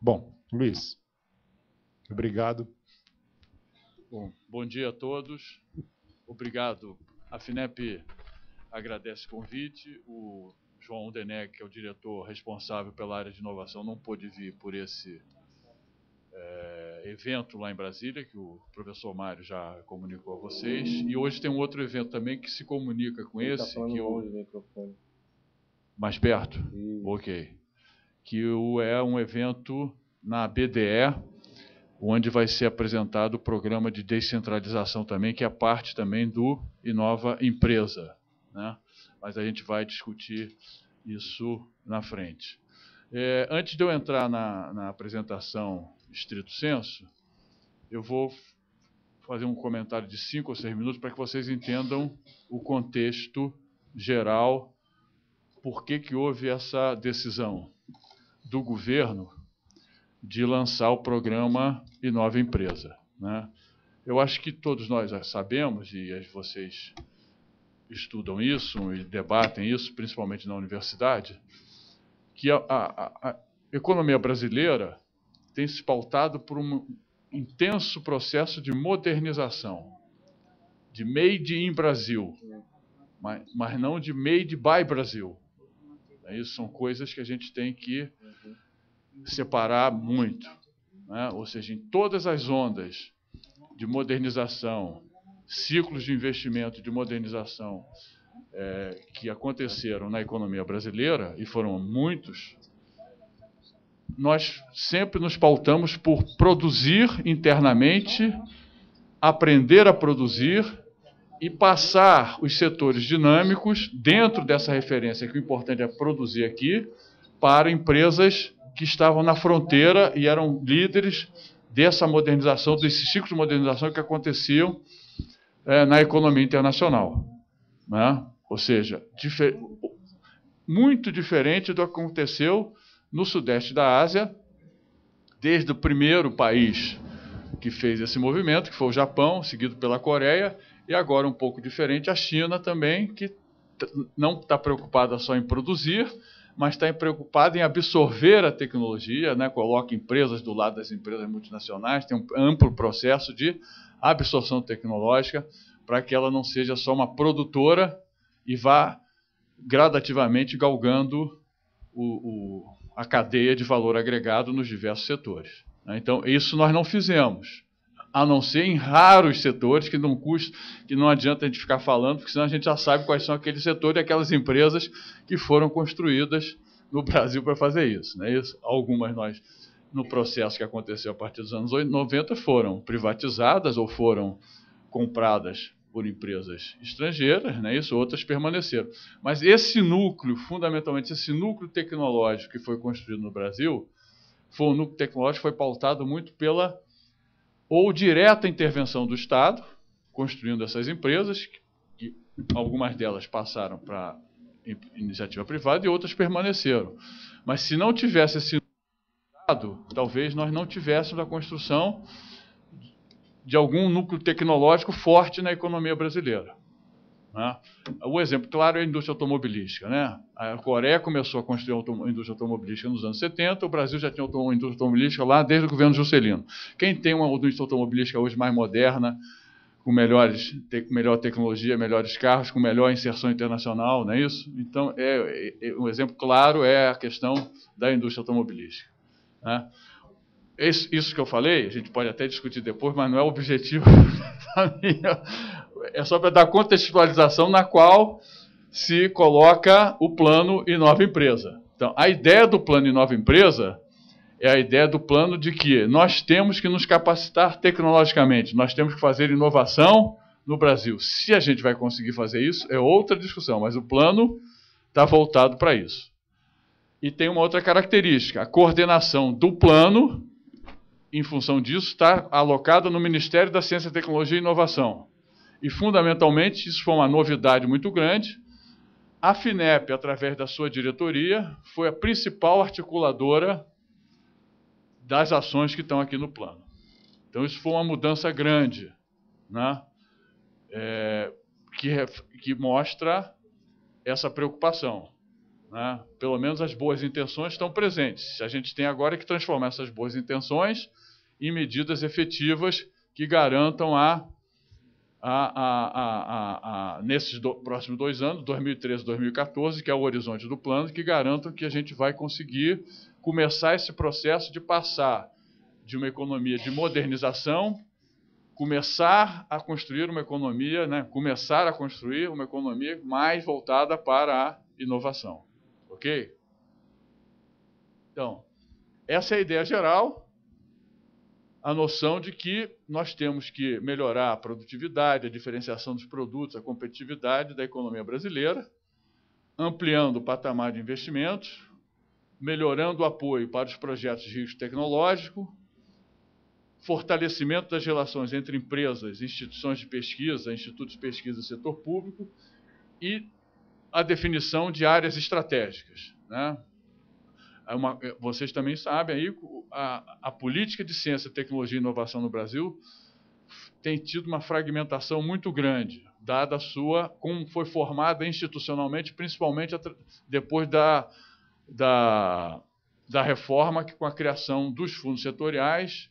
Bom, Luiz, obrigado. Bom dia a todos. Obrigado. A FINEP agradece o convite. O João Deneg, que é o diretor responsável pela área de inovação, não pôde vir por esse evento lá em Brasília, que o professor Mário já comunicou a vocês. E hoje tem um outro evento também que se comunica com esse. Que mais perto? Ok. Que é um evento na BDE, onde vai ser apresentado o programa de descentralização também, que é parte também do Inova Empresa, né? Mas a gente vai discutir isso na frente. Antes de eu entrar na apresentação estrito sensu, eu vou fazer um comentário de 5 ou 6 minutos para que vocês entendam o contexto geral, por que houve essa decisão do governo de lançar o programa Inova Empresa, né? Eu acho que todos nós já sabemos, e vocês estudam isso e debatem isso, principalmente na universidade, que a economia brasileira tem se pautado por um intenso processo de modernização, de made in Brasil, mas não de made by Brasil. Isso são coisas que a gente tem que separar muito, né? Ou seja, em todas as ondas de modernização, ciclos de investimento de modernização que aconteceram na economia brasileira, e foram muitos, nós sempre nos pautamos por produzir internamente, aprender a produzir e passar os setores dinâmicos dentro dessa referência, que o importante é produzir aqui, para empresas que estavam na fronteira e eram líderes dessa modernização, desses ciclos de modernização que aconteciam na economia internacional, né? Ou seja, muito diferente do que aconteceu no sudeste da Ásia, desde o primeiro país que fez esse movimento, que foi o Japão, seguido pela Coreia, e agora um pouco diferente a China também, que não está preocupada só em produzir, mas está preocupada em absorver a tecnologia, né? Coloca empresas do lado das empresas multinacionais, tem um amplo processo de absorção tecnológica para que ela não seja só uma produtora e vá gradativamente galgando a cadeia de valor agregado nos diversos setores. Então, isso nós não fizemos, a não ser em raros setores que não adianta a gente ficar falando, porque senão a gente já sabe quais são aqueles setores e aquelas empresas que foram construídas no Brasil para fazer isso, não é isso? Algumas nós, no processo que aconteceu a partir dos anos 90, foram privatizadas ou foram compradas por empresas estrangeiras, não é isso? Outras permaneceram. Mas esse núcleo, fundamentalmente esse núcleo tecnológico que foi construído no Brasil, foi um núcleo tecnológico que foi pautado muito pela ou direta intervenção do Estado, construindo essas empresas, que algumas delas passaram para iniciativa privada e outras permaneceram. Mas se não tivesse esse Estado, talvez nós não tivéssemos a construção de algum núcleo tecnológico forte na economia brasileira, né? O exemplo claro é a indústria automobilística, né? A Coreia começou a construir a indústria automobilística nos anos 70, o Brasil já tinha uma indústria automobilística lá desde o governo Juscelino. Quem tem uma indústria automobilística hoje mais moderna, com melhor tecnologia, melhores carros, com melhor inserção internacional, não é isso? Então, um exemplo claro é a questão da indústria automobilística, né? Isso que eu falei, a gente pode até discutir depois, mas não é o objetivo da minha... É só para dar contextualização na qual se coloca o plano Inova Empresa. Então, a ideia do plano Inova Empresa é a ideia do plano de que nós temos que nos capacitar tecnologicamente, nós temos que fazer inovação no Brasil. Se a gente vai conseguir fazer isso, é outra discussão, mas o plano está voltado para isso. E tem uma outra característica, a coordenação do plano, em função disso, está alocada no Ministério da Ciência, Tecnologia e Inovação. E, fundamentalmente, isso foi uma novidade muito grande. A FINEP, através da sua diretoria, foi a principal articuladora das ações que estão aqui no plano. Então, isso foi uma mudança grande, né? Que mostra essa preocupação. né? Pelo menos as boas intenções estão presentes. A gente tem agora que transformar essas boas intenções em medidas efetivas que garantam nesses próximos 2 anos, 2013 e 2014, que é o horizonte do plano, que garantam que a gente vai conseguir começar esse processo de passar de uma economia de modernização, começar a construir uma economia, né, mais voltada para a inovação. Ok? Então, essa é a ideia geral. A noção de que nós temos que melhorar a produtividade, a diferenciação dos produtos, a competitividade da economia brasileira, ampliando o patamar de investimentos, melhorando o apoio para os projetos de risco tecnológico, fortalecimento das relações entre empresas, instituições de pesquisa, institutos de pesquisa e setor público, e a definição de áreas estratégicas, né? Vocês também sabem, aí, a política de ciência, tecnologia e inovação no Brasil tem tido uma fragmentação muito grande, dada a sua, como foi formada institucionalmente, principalmente depois da reforma, que, com a criação dos fundos setoriais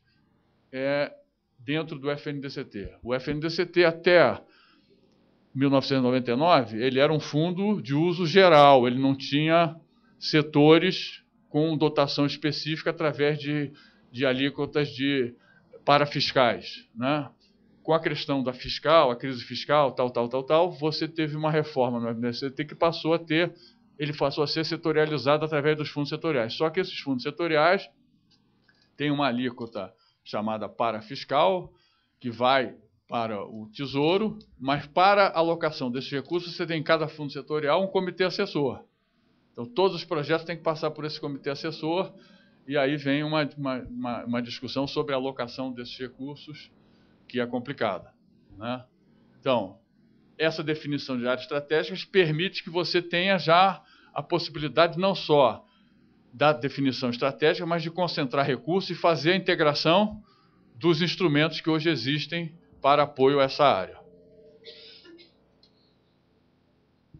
dentro do FNDCT. O FNDCT, até 1999, ele era um fundo de uso geral, ele não tinha setores com dotação específica através de alíquotas parafiscais, né? Com a questão da fiscal, a crise fiscal, tal, você teve uma reforma no FNDCT que passou a ser setorializado através dos fundos setoriais. Só que esses fundos setoriais têm uma alíquota chamada parafiscal, que vai para o Tesouro, mas para a alocação desses recursos, você tem em cada fundo setorial um comitê assessor. Então, todos os projetos têm que passar por esse comitê assessor, e aí vem uma discussão sobre a alocação desses recursos, que é complicada, né? Então, essa definição de áreas estratégicas permite que você tenha já a possibilidade não só da definição estratégica, mas de concentrar recursos e fazer a integração dos instrumentos que hoje existem para apoio a essa área.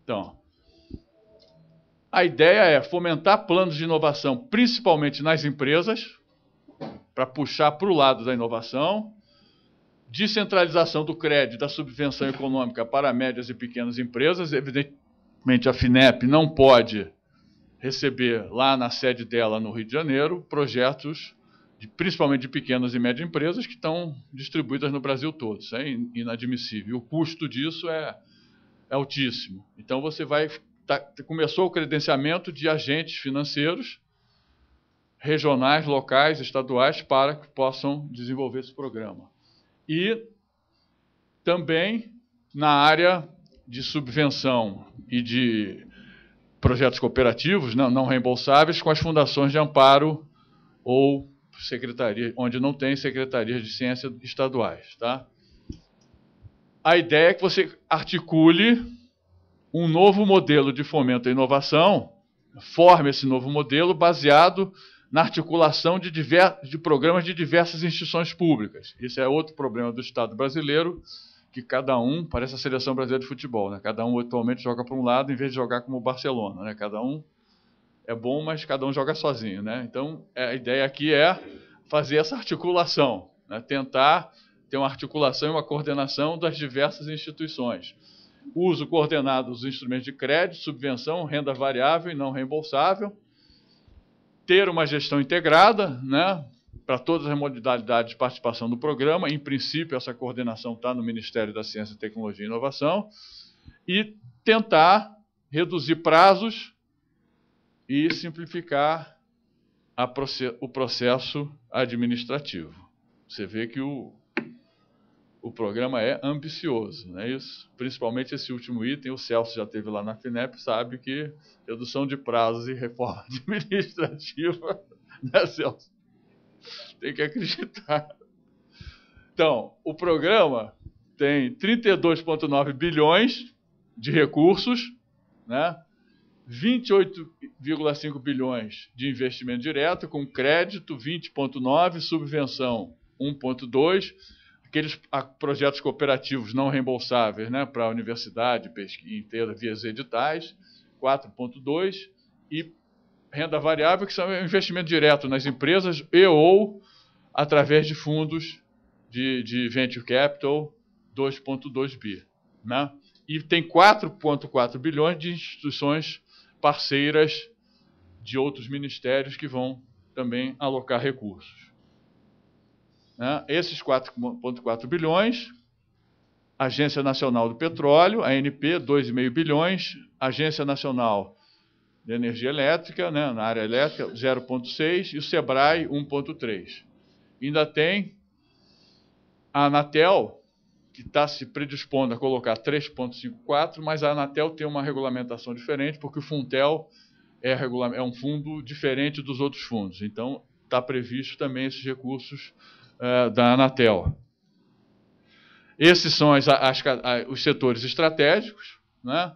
Então, a ideia é fomentar planos de inovação, principalmente nas empresas, para puxar para o lado da inovação, descentralização do crédito, da subvenção econômica para médias e pequenas empresas. Evidentemente, a FINEP não pode receber lá na sede dela, no Rio de Janeiro, projetos, principalmente de pequenas e médias empresas, que estão distribuídas no Brasil todo. Isso é inadmissível. E o custo disso é altíssimo. Então, começou o credenciamento de agentes financeiros, regionais, locais, estaduais, para que possam desenvolver esse programa. E também na área de subvenção e de projetos cooperativos, não reembolsáveis, com as fundações de amparo ou secretaria, onde não tem secretarias de ciência estaduais, tá? A ideia é que você articule um novo modelo de fomento à inovação, forme esse novo modelo baseado na articulação de programas de diversas instituições públicas. Esse é outro problema do Estado brasileiro, que cada um, parece a seleção brasileira de futebol, né? Cada um atualmente joga para um lado em vez de jogar como o Barcelona, né? Cada um é bom, mas cada um joga sozinho, né? Então, a ideia aqui é fazer essa articulação, né? Tentar ter uma articulação e uma coordenação das diversas instituições. Uso coordenado dos instrumentos de crédito, subvenção, renda variável e não reembolsável. Ter uma gestão integrada, né, para todas as modalidades de participação do programa. Em princípio, essa coordenação está no Ministério da Ciência, Tecnologia e Inovação. E tentar reduzir prazos e simplificar o processo administrativo. Você vê que o programa é ambicioso, não é isso? Principalmente esse último item, o Celso já esteve lá na FINEP, sabe que redução de prazos e reforma administrativa, né, Celso? Tem que acreditar. Então, o programa tem 32,9 bilhões de recursos, né? 28,5 bilhões de investimento direto, com crédito 20,9, subvenção 1,2, aqueles projetos cooperativos não reembolsáveis, né, para a universidade, pesquisa inteira, via editais, 4,2, e renda variável, que são investimento direto nas empresas e ou através de fundos de venture capital 2,2 bi. Né? E tem 4,4 bilhões de instituições parceiras de outros ministérios que vão também alocar recursos. Né? Esses 4,4 bilhões, Agência Nacional do Petróleo, ANP, 2,5 bilhões, Agência Nacional de Energia Elétrica, né, na área elétrica, 0,6, e o SEBRAE, 1,3. Ainda tem a Anatel, que está se predispondo a colocar 3,54, mas a Anatel tem uma regulamentação diferente, porque o Funtel é um fundo diferente dos outros fundos. Então, está previsto também esses recursos da Anatel. Esses são os setores estratégicos, né?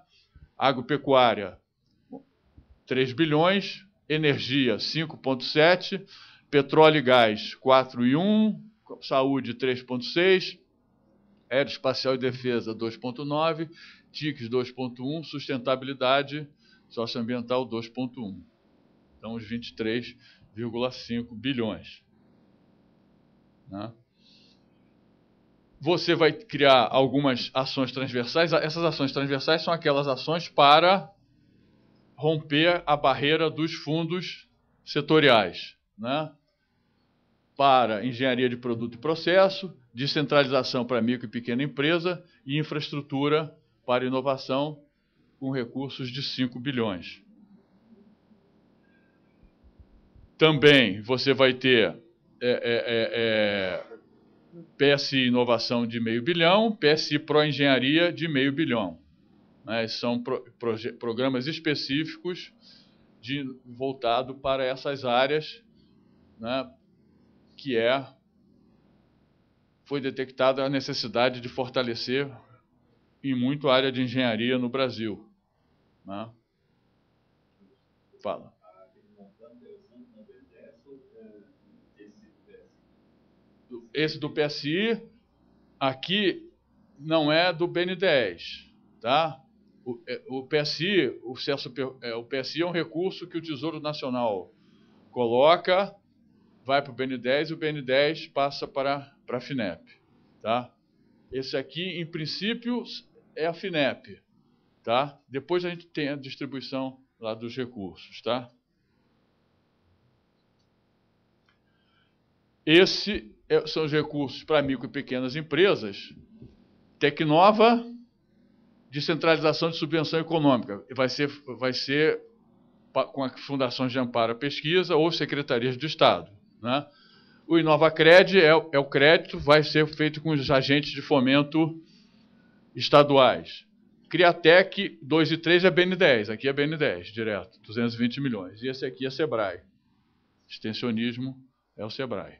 Agropecuária, 3 bilhões, energia, 5,7, petróleo e gás, 4,1, saúde, 3,6, aeroespacial e defesa, 2,9, TICs, 2,1, sustentabilidade socioambiental, 2,1. Então, os 23,5 bilhões. Né? Você vai criar algumas ações transversais. Essas ações transversais são aquelas ações para romper a barreira dos fundos setoriais, né? Para engenharia de produto e processo, descentralização para micro e pequena empresa e infraestrutura para inovação com recursos de 5 bilhões. Também você vai ter PSI Inovação de 0,5 bilhão, PSI Pro Engenharia de 0,5 bilhão. Né? São programas específicos voltados para essas áreas, né? Que foi detectada a necessidade de fortalecer em muito a área de engenharia no Brasil. Né? Fala. Esse do PSI, aqui não é do BN10, tá? O PSI, o PSI é um recurso que o Tesouro Nacional coloca, vai para o BN10 e o BN10 passa para a FINEP. Tá? Esse aqui, em princípio, é a FINEP. Tá? Depois a gente tem a distribuição lá dos recursos. Tá? Esses são os recursos para micro e pequenas empresas. Tecnova, descentralização de subvenção econômica. Vai ser com as fundações de amparo à pesquisa ou secretarias de Estado. Né? O InovaCred é o crédito, vai ser feito com os agentes de fomento estaduais. Criatec 2 e 3 é BN10, aqui é BN10, direto, 220 milhões. E esse aqui é SEBRAE. Extensionismo é o SEBRAE.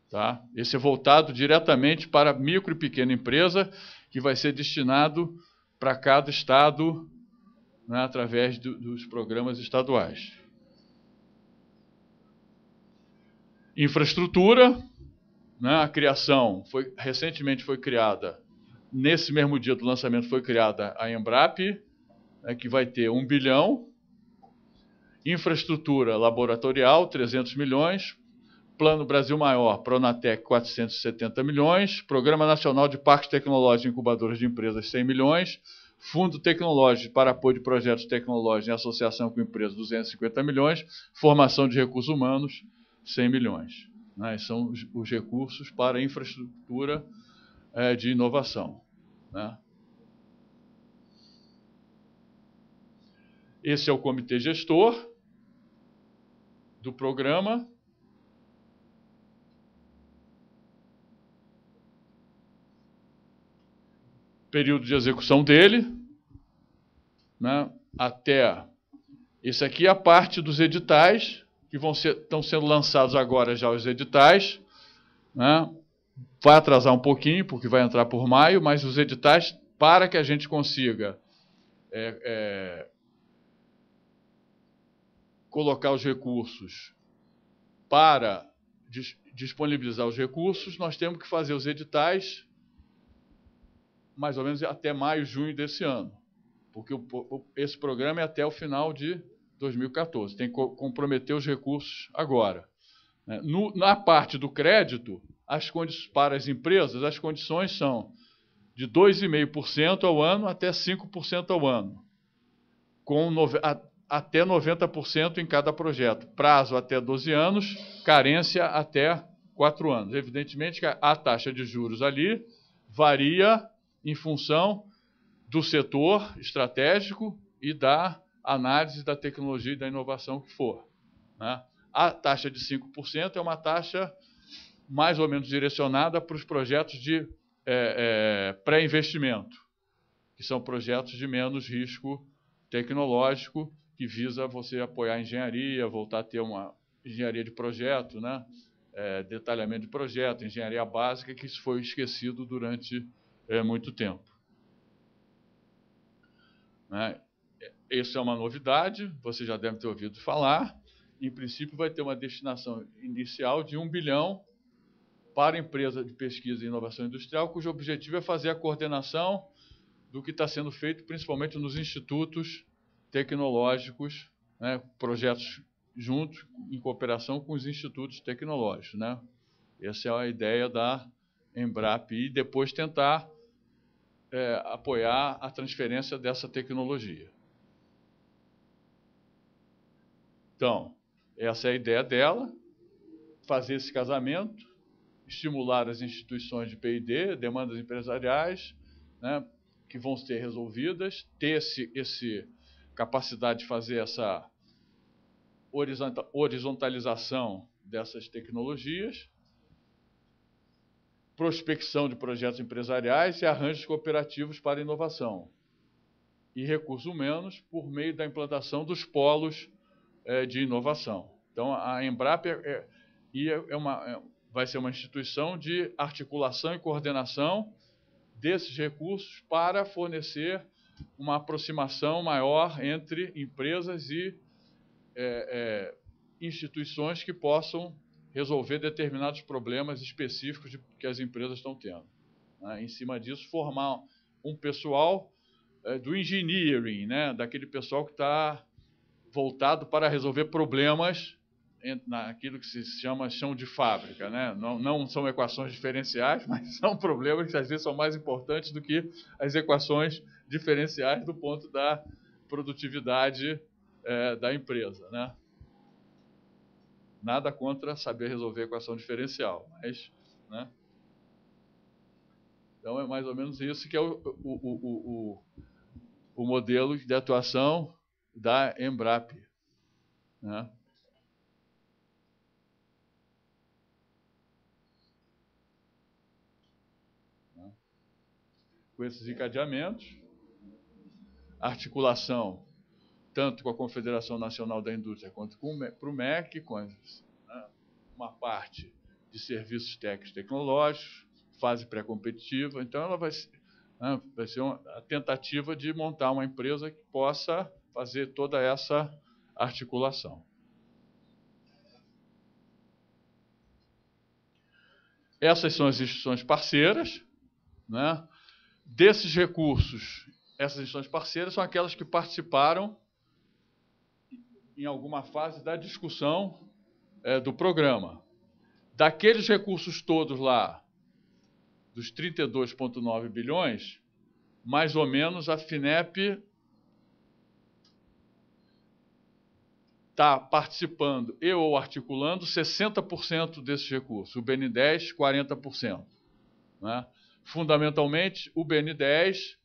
Tá? Esse é voltado diretamente para micro e pequena empresa, que vai ser destinado para cada estado, né, através dos programas estaduais. Infraestrutura, né, a criação recentemente foi criada, nesse mesmo dia do lançamento foi criada a Embrap, né, que vai ter 1 bilhão. Infraestrutura laboratorial, 300 milhões. Plano Brasil Maior, Pronatec, 470 milhões. Programa Nacional de Parques Tecnológicos e Incubadoras de Empresas, 100 milhões. Fundo Tecnológico para apoio de projetos tecnológicos em associação com empresas, 250 milhões. Formação de recursos humanos, 100 milhões. Né? São os recursos para infraestrutura de inovação. Né? Esse é o comitê gestor do programa. Período de execução dele, né, até... Esse aqui é a parte dos editais, que estão sendo lançados agora já os editais. Né, vai atrasar um pouquinho, porque vai entrar por maio, mas os editais, para que a gente consiga colocar os recursos para disponibilizar os recursos, nós temos que fazer os editais mais ou menos até maio, junho desse ano, porque esse programa é até o final de 2014. Tem que comprometer os recursos agora. Na parte do crédito, para as empresas, as condições são de 2,5% ao ano até 5% ao ano, com até 90% em cada projeto. Prazo até 12 anos, carência até 4 anos. Evidentemente que a taxa de juros ali varia em função do setor estratégico e da análise da tecnologia e da inovação que for. Né? A taxa de 5% é uma taxa mais ou menos direcionada para os projetos de pré-investimento, que são projetos de menos risco tecnológico, que visa você apoiar a engenharia, voltar a ter uma engenharia de projeto, né? Detalhamento de projeto, engenharia básica, que isso foi esquecido durante muito tempo. Né? Isso é uma novidade, você já deve ter ouvido falar. Em princípio, vai ter uma destinação inicial de 1 bilhão para a empresa de pesquisa e inovação industrial, cujo objetivo é fazer a coordenação do que está sendo feito, principalmente nos institutos tecnológicos, né, projetos juntos, em cooperação com os institutos tecnológicos. Né? Essa é a ideia da Embrap, e depois tentar apoiar a transferência dessa tecnologia. Então, essa é a ideia dela, fazer esse casamento, estimular as instituições de P&D, demandas empresariais, né, que vão ser resolvidas, ter essa capacidade de fazer essa horizontalização dessas tecnologias, prospecção de projetos empresariais e arranjos cooperativos para inovação, e recursos humanos por meio da implantação dos polos de inovação. Então, a Embrap vai ser uma instituição de articulação e coordenação desses recursos para fornecer uma aproximação maior entre empresas e instituições que possam resolver determinados problemas específicos que as empresas estão tendo. Né? Em cima disso, formar um pessoal do engineering, né? Daquele pessoal que está voltado para resolver problemas naquilo que se chama chão de fábrica. Né? Não são equações diferenciais, mas são problemas que às vezes são mais importantes do que as equações diferenciais do ponto da produtividade da empresa. Né? Nada contra saber resolver equação diferencial, mas... Né? Então, é mais ou menos isso que é o modelo de atuação da Embrap. Né? Com esses encadeamentos, articulação tanto com a Confederação Nacional da Indústria quanto para o MEC, com uma parte de serviços técnicos e tecnológicos, fase pré-competitiva. Então, ela vai ser a tentativa de montar uma empresa que possa fazer toda essa articulação. Essas são as instituições parceiras. Né? Desses recursos, essas instituições parceiras são aquelas que participaram em alguma fase da discussão do programa. Daqueles recursos todos lá, dos 32,9 bilhões, mais ou menos a FINEP está participando ou articulando 60% desses recursos, o BN10, 40%. Né? Fundamentalmente, o BN10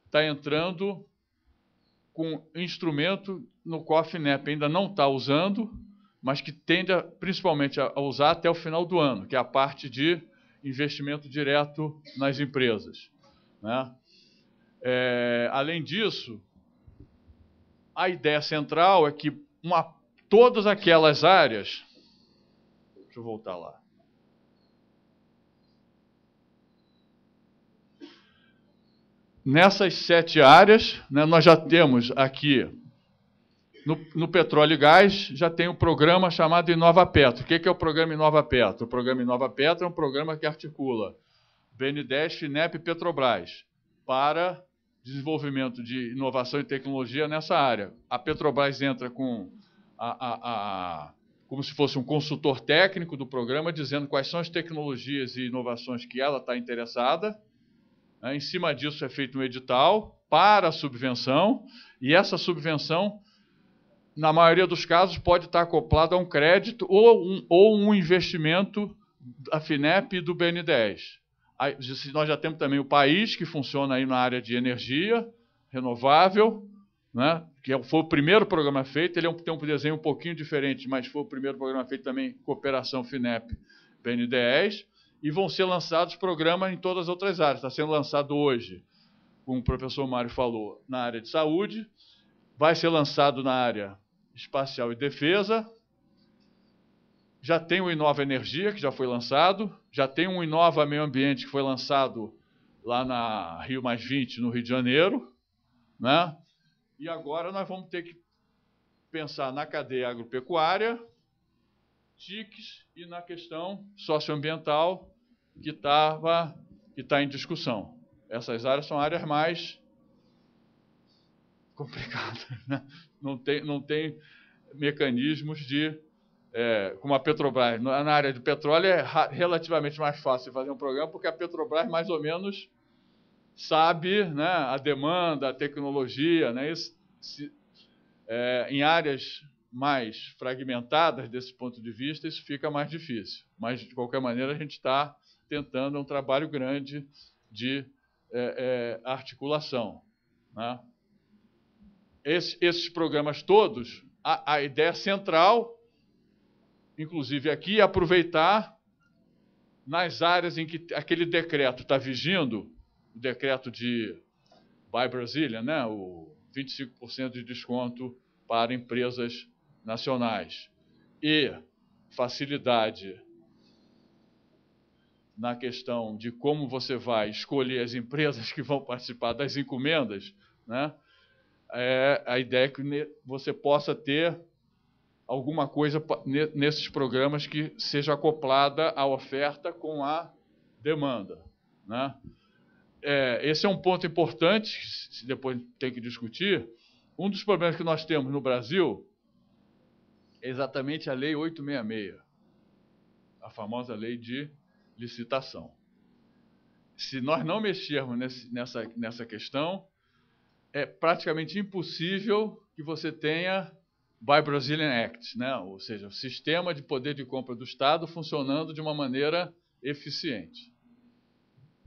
está entrando com instrumento no qual a FINEP ainda não está usando, mas que tende principalmente a usar até o final do ano, que é a parte de investimento direto nas empresas. Né? Além disso, a ideia central é que todas aquelas áreas... Deixa eu voltar lá. Nessas 7 áreas, né, nós já temos aqui, no petróleo e gás, já tem um programa chamado Inova Petro. O que é o programa Inova Petro? O programa Inova Petro é um programa que articula BN10, FINEP e Petrobras para desenvolvimento de inovação e tecnologia nessa área. A Petrobras entra com como se fosse um consultor técnico do programa, dizendo quais são as tecnologias e inovações que ela está interessada. Em cima disso é feito um edital para a subvenção, e essa subvenção, na maioria dos casos, pode estar acoplada a um crédito ou um investimento da FINEP e do BNDES. Nós já temos também o país, que funciona aí na área de energia renovável, né, que foi o primeiro programa feito. Ele tem um desenho um pouquinho diferente, mas foi o primeiro programa feito também, cooperação FINEP, BNDES, e vão ser lançados programas em todas as outras áreas. Está sendo lançado hoje, como o professor Mário falou, na área de saúde, vai ser lançado na área espacial e defesa, já tem o Inova Energia, que já foi lançado, já tem um Inova Meio Ambiente, que foi lançado lá na Rio+20, no Rio de Janeiro, né? E agora nós vamos ter que pensar na cadeia agropecuária, TICs e na questão socioambiental que está em discussão. Essas áreas são áreas mais complicadas, né? Não tem mecanismos de... como a Petrobras, na área de petróleo é relativamente mais fácil fazer um programa, porque a Petrobras mais ou menos sabe, né, a demanda, a tecnologia, né? Em áreas mais fragmentadas desse ponto de vista, isso fica mais difícil. Mas, de qualquer maneira, a gente está tentando, é um trabalho grande de articulação, né? Esses programas todos, a ideia central, inclusive aqui, é aproveitar nas áreas em que aquele decreto está vigindo, o decreto de Buy Brazilian, né, o 25% de desconto para empresas nacionais, e facilidade na questão de como você vai escolher as empresas que vão participar das encomendas, né? A ideia é que você possa ter alguma coisa nesses programas que seja acoplada à oferta com a demanda, né? Esse é um ponto importante, que depois tem que discutir. Um dos problemas que nós temos no Brasil é exatamente a Lei 866, a famosa lei de licitação. Se nós não mexermos nessa questão, é praticamente impossível que você tenha Buy Brazilian Act, né? Ou seja, o sistema de poder de compra do Estado funcionando de uma maneira eficiente.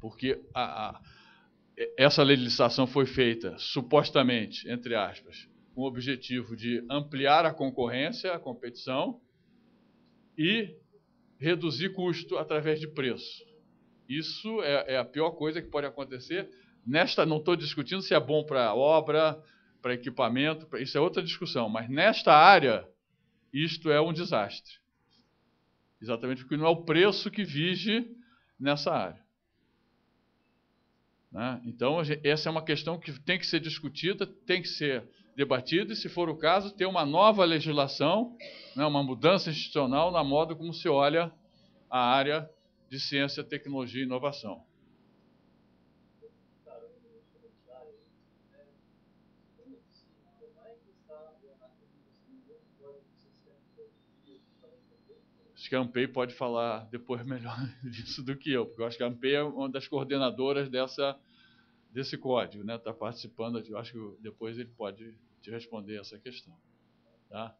Porque essa lei de licitação foi feita, supostamente, entre aspas, com o objetivo de ampliar a concorrência, a competição, e reduzir custo através de preço. Isso é a pior coisa que pode acontecer. Não estou discutindo se é bom para obra, para equipamento, isso é outra discussão, mas nesta área, isto é um desastre. Exatamente porque não é o preço que vige nessa área, né? Então, essa é uma questão que tem que ser discutida, tem que ser debatida, e, se for o caso, ter uma nova legislação, né, uma mudança institucional na modo como se olha a área de ciência, tecnologia e inovação. Acho que a Ampei pode falar depois melhor disso do que eu, porque eu acho que a Ampei é uma das coordenadoras desse código, né? Está participando, eu acho que depois ele pode te responder essa questão. Tá?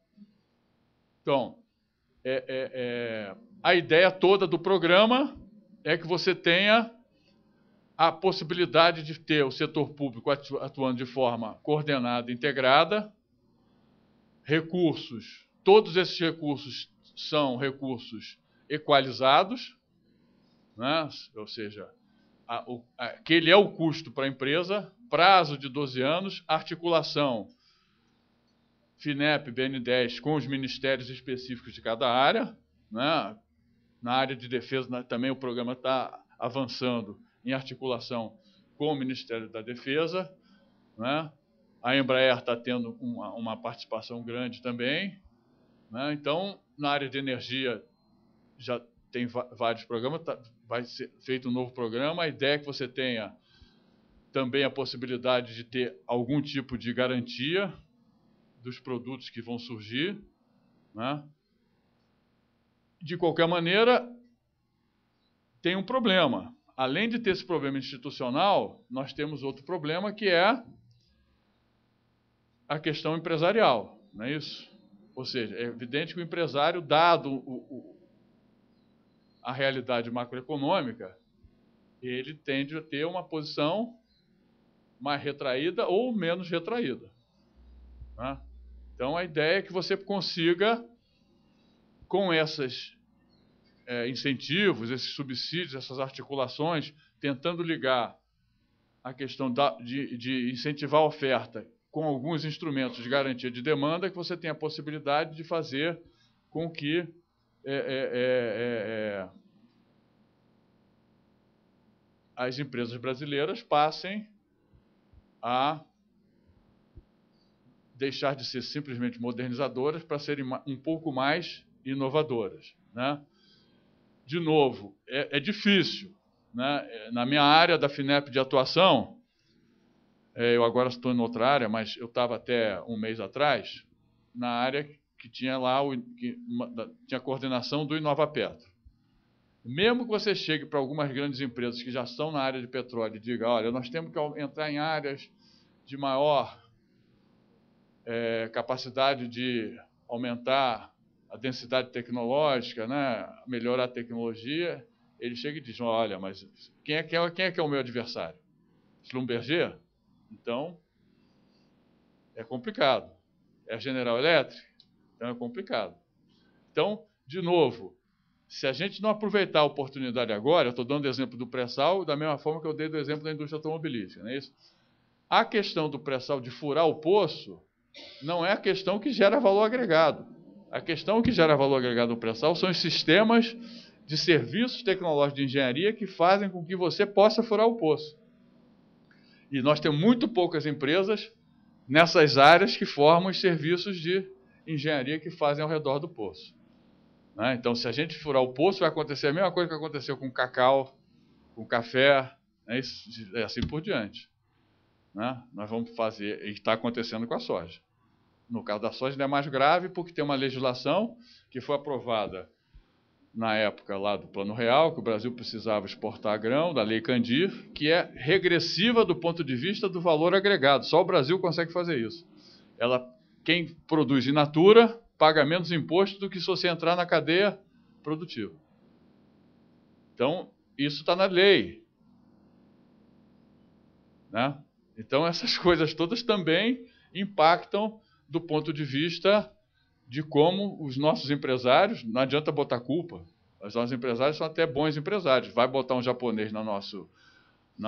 Então, a ideia toda do programa é que você tenha a possibilidade de ter o setor público atuando de forma coordenada, integrada, recursos, todos esses recursos são recursos equalizados, né? Ou seja, aquele é o custo para a empresa, prazo de 12 anos, articulação FINEP, BNDES com os ministérios específicos de cada área, né? Na área de defesa também o programa está avançando em articulação com o Ministério da Defesa, né? A Embraer está tendo uma participação grande também, né? Então, na área de energia já tem vários programas, vai ser feito um novo programa. A ideia é que você tenha também a possibilidade de ter algum tipo de garantia dos produtos que vão surgir, né? De qualquer maneira, tem um problema. Além de ter esse problema institucional, nós temos outro problema, que é a questão empresarial, não é isso? Ou seja, é evidente que o empresário, dado a realidade macroeconômica, ele tende a ter uma posição mais retraída ou menos retraída, né? Então, a ideia é que você consiga, com esses incentivos, esses subsídios, essas articulações, tentando ligar a questão de incentivar a oferta com alguns instrumentos de garantia de demanda, que você tenha a possibilidade de fazer com que as empresas brasileiras passem a deixar de ser simplesmente modernizadoras para serem um pouco mais inovadoras, né? De novo, é difícil, né? Na minha área da FINEP de atuação, eu agora estou em outra área, mas eu estava até um mês atrás na área que tinha lá tinha a coordenação do Inovapetro. Mesmo que você chegue para algumas grandes empresas que já estão na área de petróleo e diga, olha, nós temos que entrar em áreas de maior capacidade de aumentar a densidade tecnológica, né, melhorar a tecnologia, ele chega e diz, olha, mas quem é que é o meu adversário? Schlumberger? Então, é complicado. É a General Electric? Então, é complicado. Então, de novo, se a gente não aproveitar a oportunidade agora, eu estou dando o exemplo do pré-sal, da mesma forma que eu dei do exemplo da indústria automobilística, não é isso? A questão do pré-sal de furar o poço não é a questão que gera valor agregado. A questão que gera valor agregado no pré-sal são os sistemas de serviços tecnológicos de engenharia que fazem com que você possa furar o poço. E nós temos muito poucas empresas nessas áreas que formam os serviços de engenharia que fazem ao redor do poço, né? Então, se a gente furar o poço, vai acontecer a mesma coisa que aconteceu com cacau, com café, né? E assim por diante, né? Nós vamos fazer, e está acontecendo com a soja. No caso da soja, ainda é mais grave, porque tem uma legislação que foi aprovada na época lá do Plano Real, que o Brasil precisava exportar grão, da Lei Candir, que é regressiva do ponto de vista do valor agregado. Só o Brasil consegue fazer isso. Quem produz in natura paga menos imposto do que se você entrar na cadeia produtiva. Então, isso está na lei, né? Então, essas coisas todas também impactam do ponto de vista de como os nossos empresários, não adianta botar culpa, os nossos empresários são até bons empresários. Vai botar um japonês na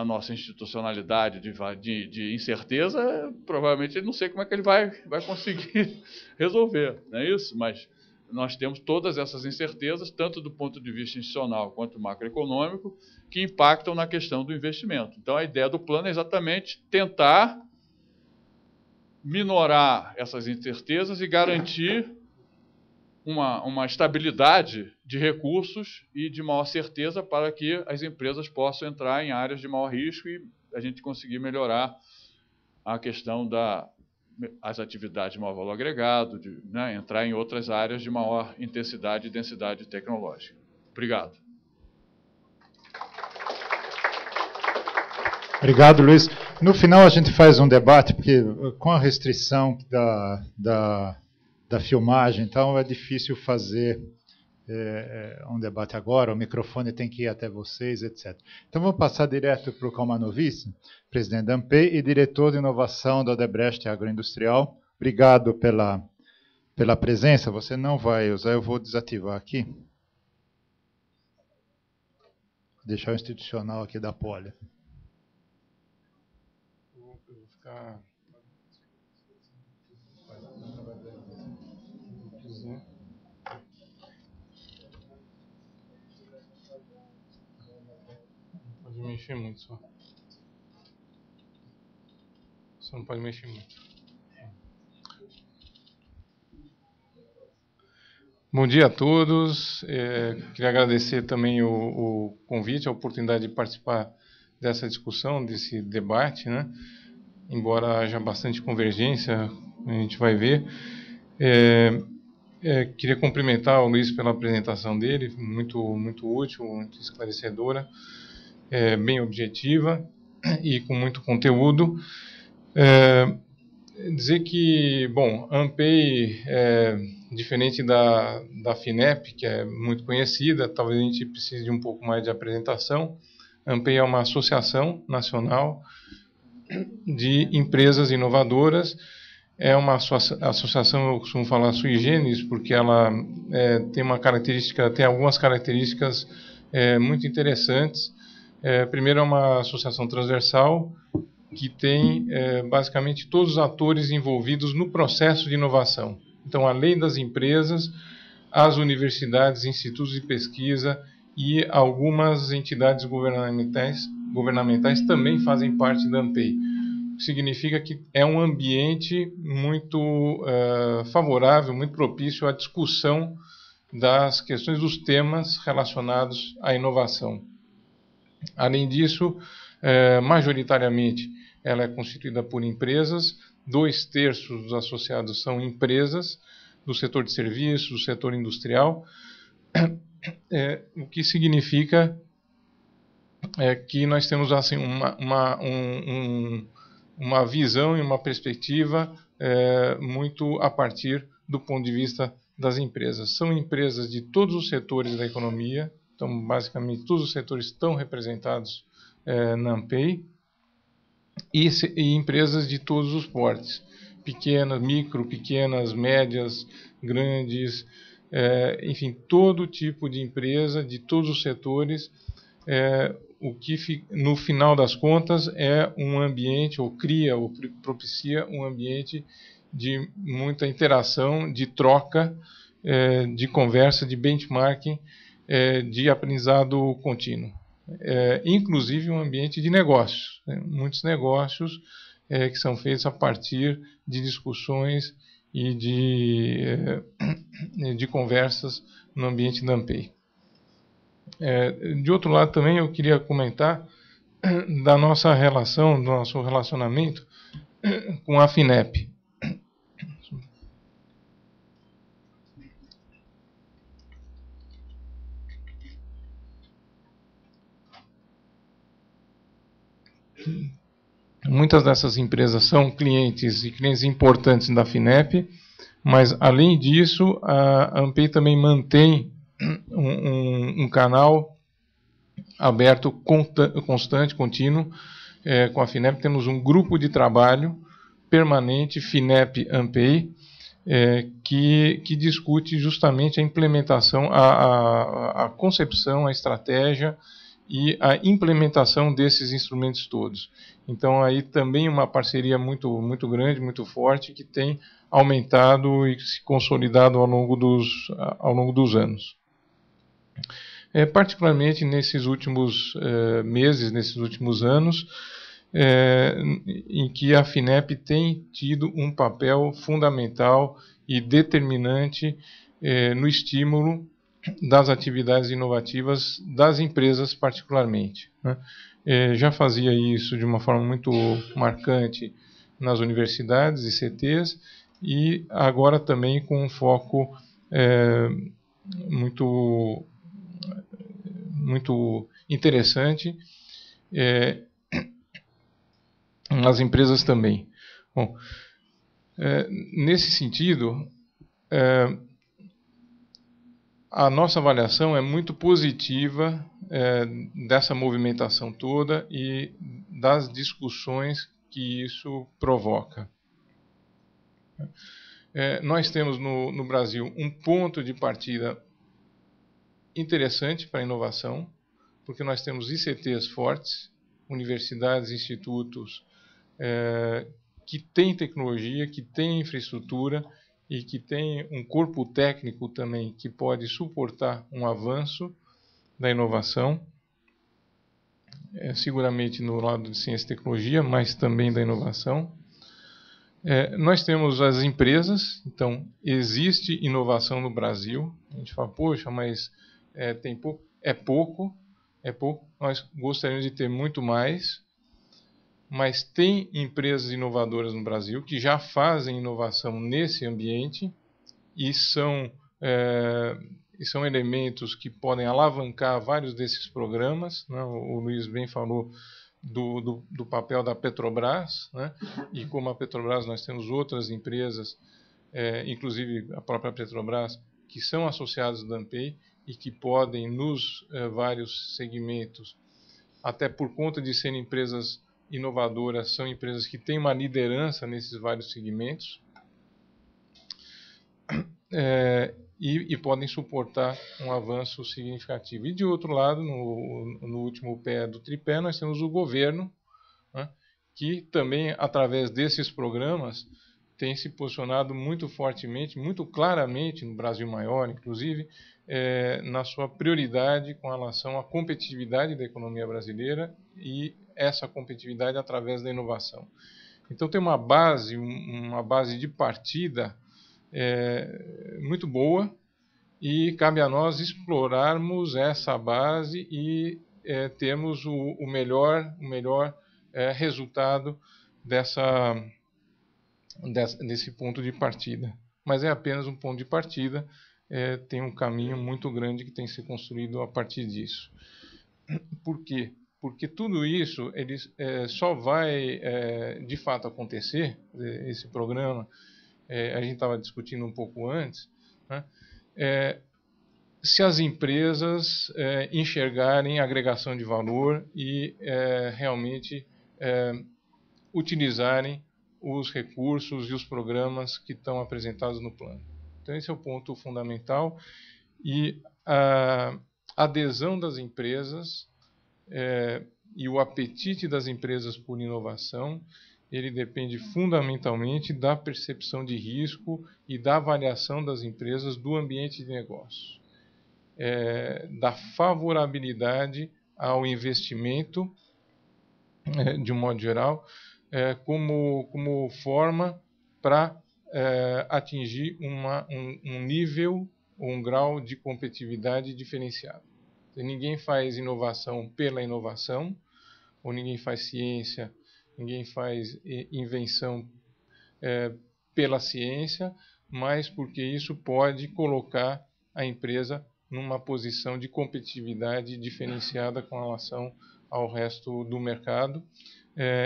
nossa institucionalidade de incerteza, provavelmente ele não sei como é que ele vai conseguir resolver, não é isso? Mas nós temos todas essas incertezas, tanto do ponto de vista institucional quanto macroeconômico, que impactam na questão do investimento. Então, a ideia do plano é exatamente tentar minorar essas incertezas e garantir uma estabilidade de recursos e de maior certeza para que as empresas possam entrar em áreas de maior risco e a gente conseguir melhorar a questão das atividades de maior valor agregado, né, entrar em outras áreas de maior intensidade e densidade tecnológica. Obrigado. Obrigado, Luiz. No final a gente faz um debate, porque com a restrição da filmagem, então é difícil fazer um debate agora, o microfone tem que ir até vocês, etc. Então vamos passar direto para o Kalmanovic, presidente da ANPEI e diretor de inovação da Odebrecht Agroindustrial. Obrigado pela presença. Você não vai usar, eu vou desativar aqui. Vou deixar o institucional aqui da Poli. Eu vou ficar... Pode mexer muito só. Só não pode mexer muito. Bom dia a todos. Queria agradecer também o convite, a oportunidade de participar dessa discussão, desse debate, né? Embora haja bastante convergência, a gente vai ver. Queria cumprimentar o Luiz pela apresentação dele, muito útil, muito esclarecedora, bem objetiva e com muito conteúdo. Dizer que, bom, a ANPEI, diferente da FINEP, que é muito conhecida, talvez a gente precise de um pouco mais de apresentação. A ANPEI é uma associação nacional de empresas inovadoras. É uma associação, eu costumo falar sui generis, porque ela tem algumas características muito interessantes. Primeiro, é uma associação transversal que tem basicamente todos os atores envolvidos no processo de inovação. Então, além das empresas, as universidades, institutos de pesquisa e algumas entidades governamentais também fazem parte da ANPEI. Significa que é um ambiente muito favorável, muito propício à discussão das questões, dos temas relacionados à inovação. Além disso, majoritariamente, ela é constituída por empresas, 2/3 dos associados são empresas do setor de serviços, do setor industrial, o que significa que nós temos assim, uma visão e uma perspectiva muito a partir do ponto de vista das empresas. São empresas de todos os setores da economia, então basicamente todos os setores estão representados na ANPEI, e empresas de todos os portes, pequenas, micro, pequenas, médias, grandes, enfim, todo tipo de empresa, de todos os setores, o que no final das contas é um ambiente, ou cria, ou propicia um ambiente de muita interação, de troca, de conversa, de benchmarking, de aprendizado contínuo. Inclusive um ambiente de negócios, né? Muitos negócios que são feitos a partir de discussões e de conversas no ambiente da ANPEI. De outro lado também eu queria comentar da nossa relação, do nosso relacionamento com a FINEP. Muitas dessas empresas são clientes e clientes importantes da FINEP, mas além disso a ANPEI também mantém um canal aberto, constante, contínuo, com a FINEP. Temos um grupo de trabalho permanente, FINEP-ANPEI, que discute justamente a implementação, a concepção, a estratégia e a implementação desses instrumentos todos. Então, aí também uma parceria muito grande, muito forte, que tem aumentado e se consolidado ao longo dos anos. Particularmente nesses últimos meses, nesses últimos anos, em que a FINEP tem tido um papel fundamental e determinante no estímulo das atividades inovativas das empresas particularmente, né? Já fazia isso de uma forma muito marcante nas universidades e CTs, e agora também com um foco muito interessante nas empresas também. Bom, nesse sentido, a nossa avaliação é muito positiva dessa movimentação toda e das discussões que isso provoca. Nós temos no Brasil um ponto de partida interessante para a inovação, porque nós temos ICTs fortes, universidades, institutos que têm tecnologia, que têm infraestrutura e que têm um corpo técnico também que pode suportar um avanço da inovação, seguramente no lado de ciência e tecnologia, mas também da inovação. Nós temos as empresas, então existe inovação no Brasil. A gente fala, poxa, mas tem pouco. É pouco, é pouco. Nós gostaríamos de ter muito mais, mas tem empresas inovadoras no Brasil que já fazem inovação nesse ambiente e são elementos que podem alavancar vários desses programas, né? O Luiz bem falou do papel da Petrobras, né? E como a Petrobras nós temos outras empresas, inclusive a própria Petrobras, que são associadas da ANPEI e que podem nos vários segmentos, até por conta de serem empresas inovadoras, são empresas que têm uma liderança nesses vários segmentos, e podem suportar um avanço significativo. E de outro lado, no último pé do tripé, nós temos o governo, né, que também, através desses programas, tem se posicionado muito fortemente, muito claramente, no Brasil Maior, inclusive, na sua prioridade com relação à competitividade da economia brasileira e essa competitividade através da inovação. Então tem uma base de partida muito boa, e cabe a nós explorarmos essa base e termos o melhor resultado desse ponto de partida. Mas é apenas um ponto de partida, tem um caminho muito grande que tem que ser construído a partir disso. Por quê? Porque tudo isso só vai de fato acontecer, esse programa, a gente estava discutindo um pouco antes, né? Se as empresas enxergarem agregação de valor e realmente utilizarem os recursos e os programas que estão apresentados no plano. Então esse é o ponto fundamental, e a adesão das empresas e o apetite das empresas por inovação, ele depende fundamentalmente da percepção de risco e da avaliação das empresas do ambiente de negócio, da favorabilidade ao investimento, de um modo geral, como forma para atingir um nível, um grau de competitividade diferenciado. Ninguém faz inovação pela inovação, ou ninguém faz ciência, ninguém faz invenção pela ciência, mas porque isso pode colocar a empresa numa posição de competitividade diferenciada com relação ao resto do mercado,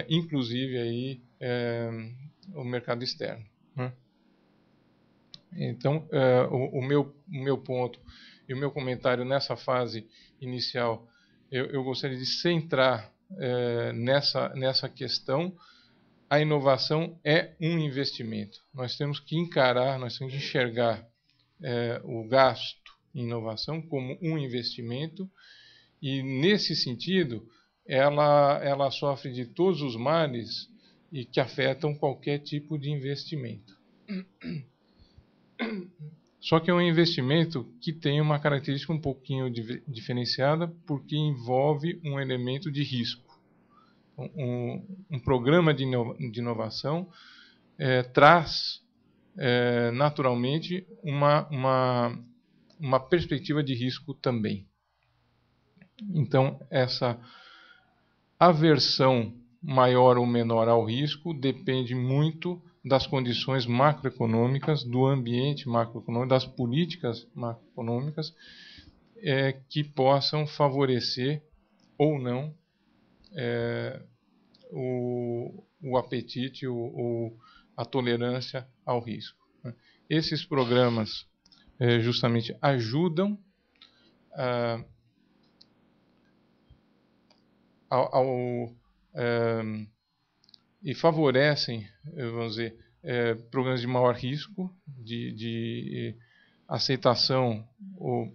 inclusive aí, o mercado externo, né? Então, o meu ponto e o meu comentário nessa fase inicial, eu gostaria de centrar nessa questão. A inovação é um investimento. Nós temos que encarar, nós temos que enxergar o gasto em inovação como um investimento, e nesse sentido ela sofre de todos os males e que afetam qualquer tipo de investimento. Só que é um investimento que tem uma característica um pouquinho diferenciada, porque envolve um elemento de risco. Um programa de inovação traz naturalmente uma perspectiva de risco também. Então, essa aversão maior ou menor ao risco depende muito das condições macroeconômicas, do ambiente macroeconômico, das políticas macroeconômicas que possam favorecer ou não o apetite ou a tolerância ao risco. Esses programas justamente ajudam e favorecem, vamos dizer, programas de maior risco, de aceitação ou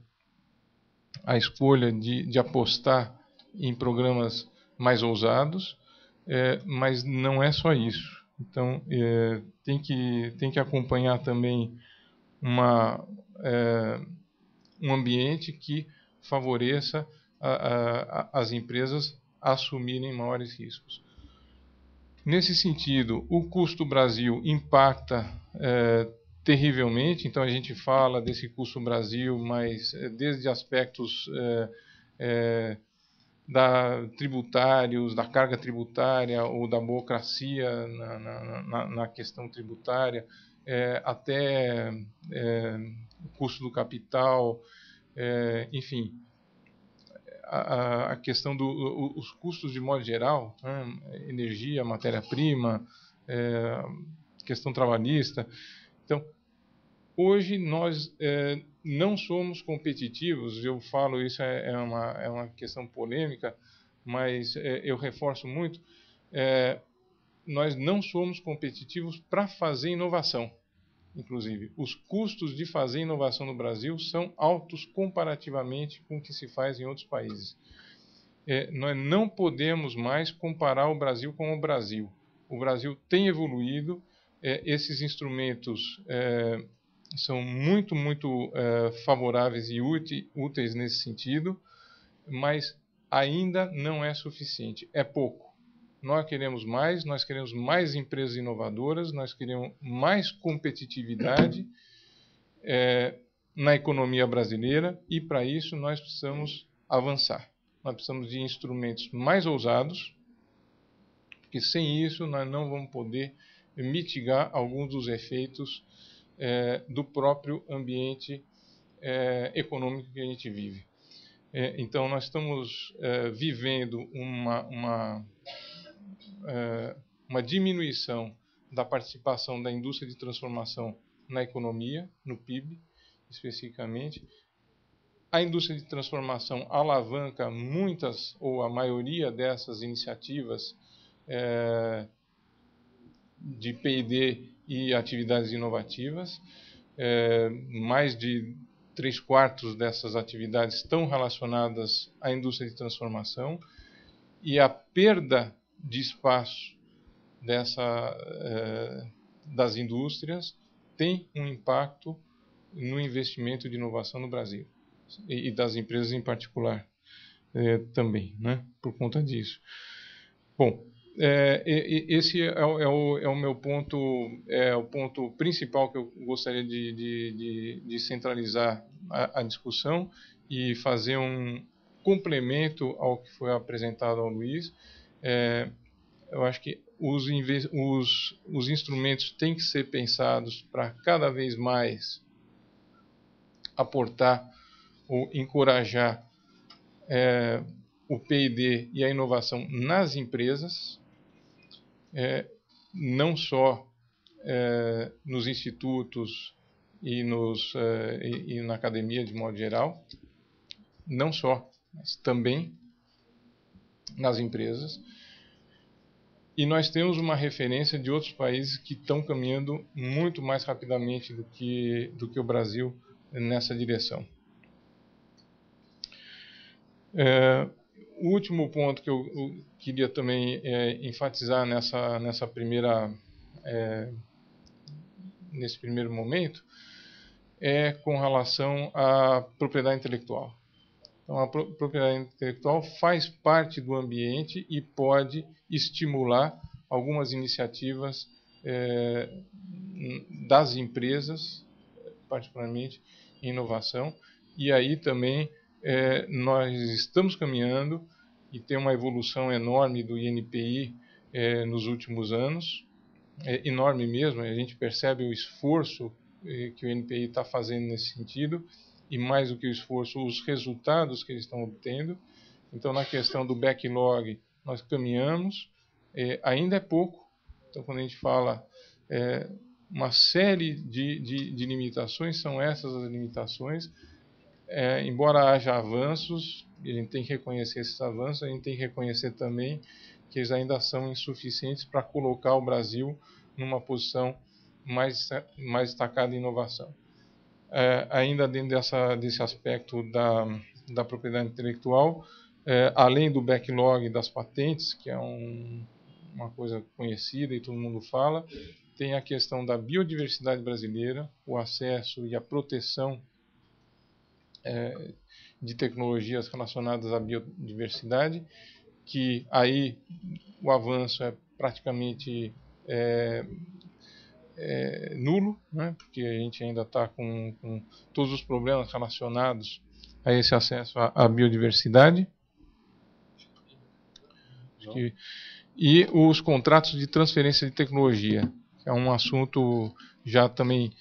a escolha de apostar em programas mais ousados, mas não é só isso. Então, tem que acompanhar também um ambiente que favoreça as empresas a assumirem maiores riscos. Nesse sentido, o custo Brasil impacta terrivelmente. Então a gente fala desse custo Brasil, mas desde aspectos da tributários, da carga tributária ou da burocracia na questão tributária, até o custo do capital, enfim, a questão dos custos de modo geral, né? Energia, matéria-prima, questão trabalhista. Então, hoje nós não somos competitivos, eu falo isso é uma questão polêmica, mas eu reforço muito, nós não somos competitivos para fazer inovação. Inclusive, os custos de fazer inovação no Brasil são altos comparativamente com o que se faz em outros países. Nós não podemos mais comparar o Brasil com o Brasil. O Brasil tem evoluído, esses instrumentos são muito favoráveis e úteis nesse sentido, mas ainda não é suficiente, é pouco. Nós queremos mais empresas inovadoras, nós queremos mais competitividade na economia brasileira e, para isso, nós precisamos avançar. Nós precisamos de instrumentos mais ousados, porque sem isso nós não vamos poder mitigar alguns dos efeitos do próprio ambiente econômico que a gente vive. Então, nós estamos vivendo uma diminuição da participação da indústria de transformação na economia, no PIB, especificamente. A indústria de transformação alavanca muitas ou a maioria dessas iniciativas de P&D e atividades inovativas. Mais de 3/4 dessas atividades estão relacionadas à indústria de transformação, e a perda de espaço das indústrias tem um impacto no investimento de inovação no Brasil, e das empresas em particular também, né, por conta disso. Bom, esse é o meu ponto, o ponto principal que eu gostaria de centralizar a discussão e fazer um complemento ao que foi apresentado ao Luiz. Eu acho que os instrumentos têm que ser pensados para cada vez mais aportar ou encorajar o P&D e a inovação nas empresas, não só nos institutos e na academia de modo geral, não só, mas também nas empresas. E nós temos uma referência de outros países que estão caminhando muito mais rapidamente do que o Brasil nessa direção. O último ponto que eu queria também enfatizar nesse primeiro momento é com relação à propriedade intelectual. Então, a propriedade intelectual faz parte do ambiente e pode estimular algumas iniciativas das empresas, particularmente em inovação, e aí também nós estamos caminhando e tem uma evolução enorme do INPI nos últimos anos, enorme mesmo. A gente percebe o esforço que o INPI está fazendo nesse sentido, e mais do que o esforço, os resultados que eles estão obtendo. Então, na questão do backlog, nós caminhamos, ainda é pouco. Então, quando a gente fala uma série de limitações, são essas as limitações. Embora haja avanços, a gente tem que reconhecer esses avanços, a gente tem que reconhecer também que eles ainda são insuficientes para colocar o Brasil numa posição mais destacada em inovação. Ainda dentro desse aspecto da propriedade intelectual, além do backlog das patentes, que é uma coisa conhecida e todo mundo fala, tem a questão da biodiversidade brasileira, o acesso e a proteção de tecnologias relacionadas à biodiversidade, que aí o avanço é praticamente nulo, né, porque a gente ainda está com todos os problemas relacionados a esse acesso à biodiversidade. E os contratos de transferência de tecnologia, que é um assunto já também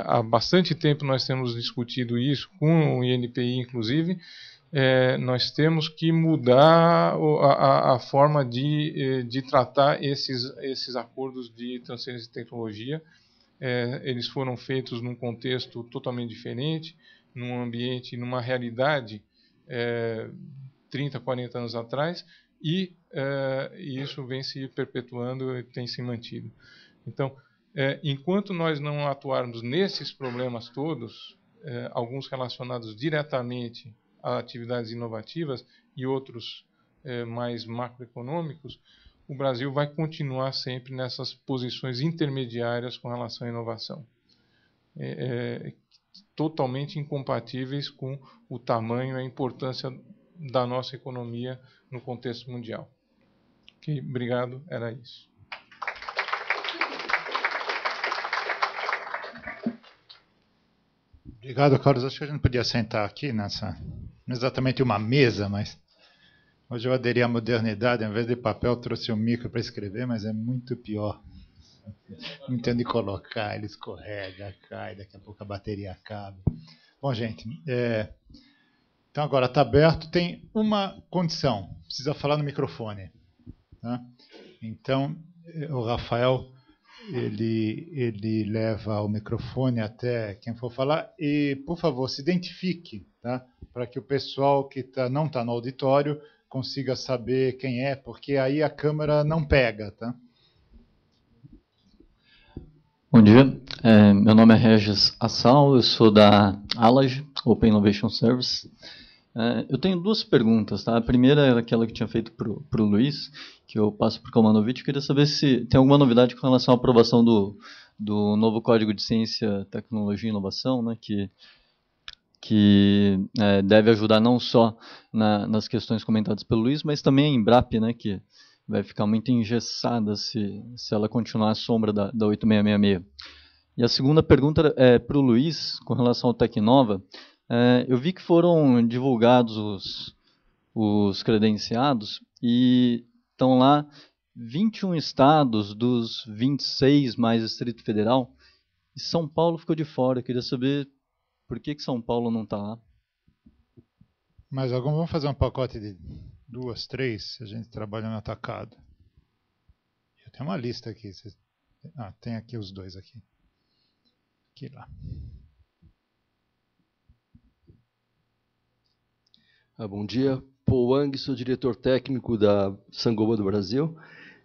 há bastante tempo nós temos discutido isso, com o INPI inclusive. Nós temos que mudar a forma de tratar esses acordos de transferência de tecnologia. Eles foram feitos num contexto totalmente diferente, num ambiente, numa realidade 30, 40 anos atrás, e isso vem se perpetuando e tem se mantido. Então, enquanto nós não atuarmos nesses problemas todos, alguns relacionados diretamente a atividades inovativas e outros mais macroeconômicos, o Brasil vai continuar sempre nessas posições intermediárias com relação à inovação. Totalmente incompatíveis com o tamanho e a importância da nossa economia no contexto mundial. Ok, obrigado, era isso. Obrigado, Carlos. Acho que a gente podia sentar aqui nessa, não exatamente uma mesa, mas hoje eu aderi à modernidade, ao invés de papel trouxe um micro para escrever, mas é muito pior. Não tem onde colocar, ele escorrega, cai, daqui a pouco a bateria acaba. Bom, gente, então agora está aberto, tem uma condição, precisa falar no microfone. Tá? Então, o Rafael, ele leva o microfone até quem for falar e, por favor, se identifique, tá? Para que o pessoal que não está no auditório consiga saber quem é, porque aí a câmera não pega, tá? Bom dia, meu nome é Regis Assal, eu sou da Alage, Open Innovation Service. Eu tenho duas perguntas, tá? A primeira é aquela que eu tinha feito para o Luiz, que eu passo para o Kalmanovic. Eu queria saber se tem alguma novidade com relação à aprovação do novo Código de Ciência, Tecnologia e Inovação, né, que deve ajudar não só nas questões comentadas pelo Luiz, mas também a Embrap, né, que vai ficar muito engessada se ela continuar à sombra da 8666. E a segunda pergunta é para o Luiz, com relação ao Tecnova. Eu vi que foram divulgados os credenciados e estão lá 21 estados dos 26 mais Distrito Federal, e São Paulo ficou de fora. Eu queria saber por que São Paulo não está lá. Mais algum? Vamos fazer um pacote de 2, 3, a gente trabalha no atacado. Eu tenho uma lista aqui. Tem aqui os dois aqui. Aqui lá. Bom dia, Paul Wang, sou diretor técnico da Sangoba do Brasil.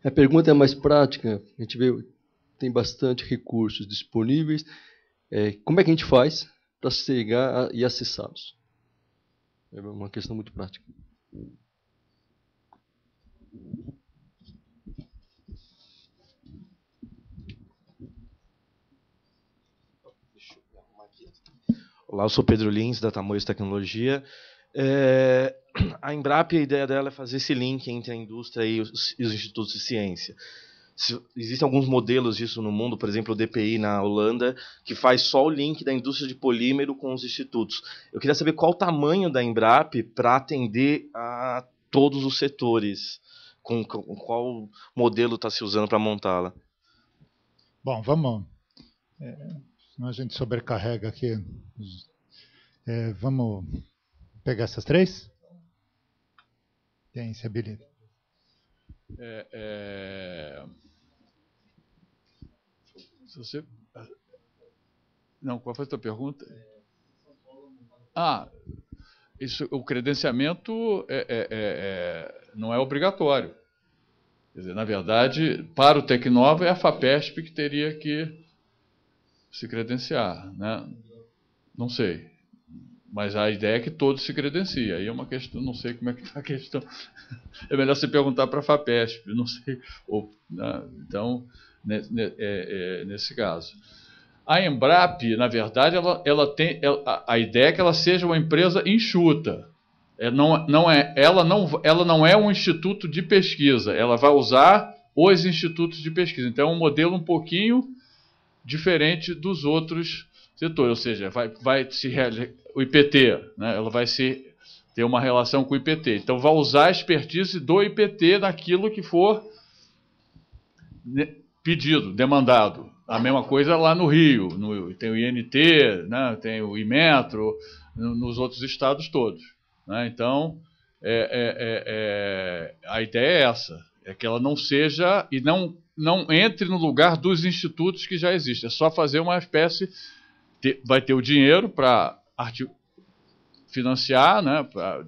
A pergunta é mais prática, a gente vê tem bastante recursos disponíveis. Como é que a gente faz para chegar e acessá-los? É uma questão muito prática. Olá, eu sou Pedro Lins, da Tamoios Tecnologia. A Embrap, a ideia dela é fazer esse link entre a indústria e os institutos de ciência. Existem alguns modelos disso no mundo, por exemplo, o DPI na Holanda, que faz só o link da indústria de polímero com os institutos. Eu queria saber qual o tamanho da Embrap para atender a todos os setores, com qual modelo está se usando para montá-la. Bom, vamos... senão a gente sobrecarrega aqui. Vamos pegar essas três? Quem se habilita? Se você... Não, qual foi a tua pergunta? O credenciamento não é obrigatório. Quer dizer, na verdade, para o Tecnova é a FAPESP que teria que se credenciar, né? Não sei. Mas a ideia é que todos se credenciem. Aí é uma questão, não sei como é que está a questão. É melhor você perguntar para a FAPESP, não sei. Então, nesse caso. A Embrap, na verdade, a ideia é que ela seja uma empresa enxuta. Ela não é um instituto de pesquisa. Ela vai usar os institutos de pesquisa. Então, é um modelo um pouquinho diferente dos outros setores. Ou seja, o IPT, né, ela vai se ter uma relação com o IPT. Então, vai usar a expertise do IPT naquilo que for pedido, demandado. A mesma coisa lá no Rio, tem o INT, né, tem o IMETRO, nos outros estados todos. Né? Então, a ideia é essa, é que ela não seja e não entre no lugar dos institutos que já existem. É só fazer uma espécie, vai ter o dinheiro para financiar, né, para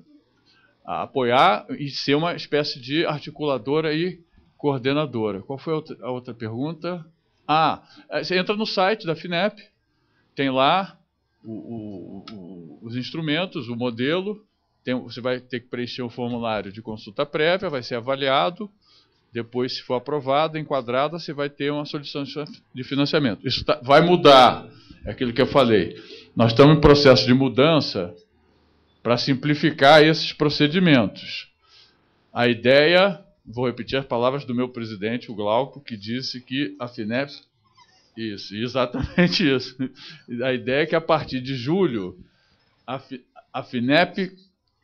apoiar e ser uma espécie de articuladora e coordenadora. Qual foi a outra pergunta? Você entra no site da FINEP, tem lá os instrumentos, o modelo, você vai ter que preencher um formulário de consulta prévia, vai ser avaliado, depois, se for aprovado, enquadrada, você vai ter uma solicitação de financiamento. Isso vai mudar, é aquilo que eu falei. Nós estamos em processo de mudança para simplificar esses procedimentos. A ideia, vou repetir as palavras do meu presidente, o Glauco, que disse que a FINEP... Isso, exatamente isso. A ideia é que a partir de julho, a FINEP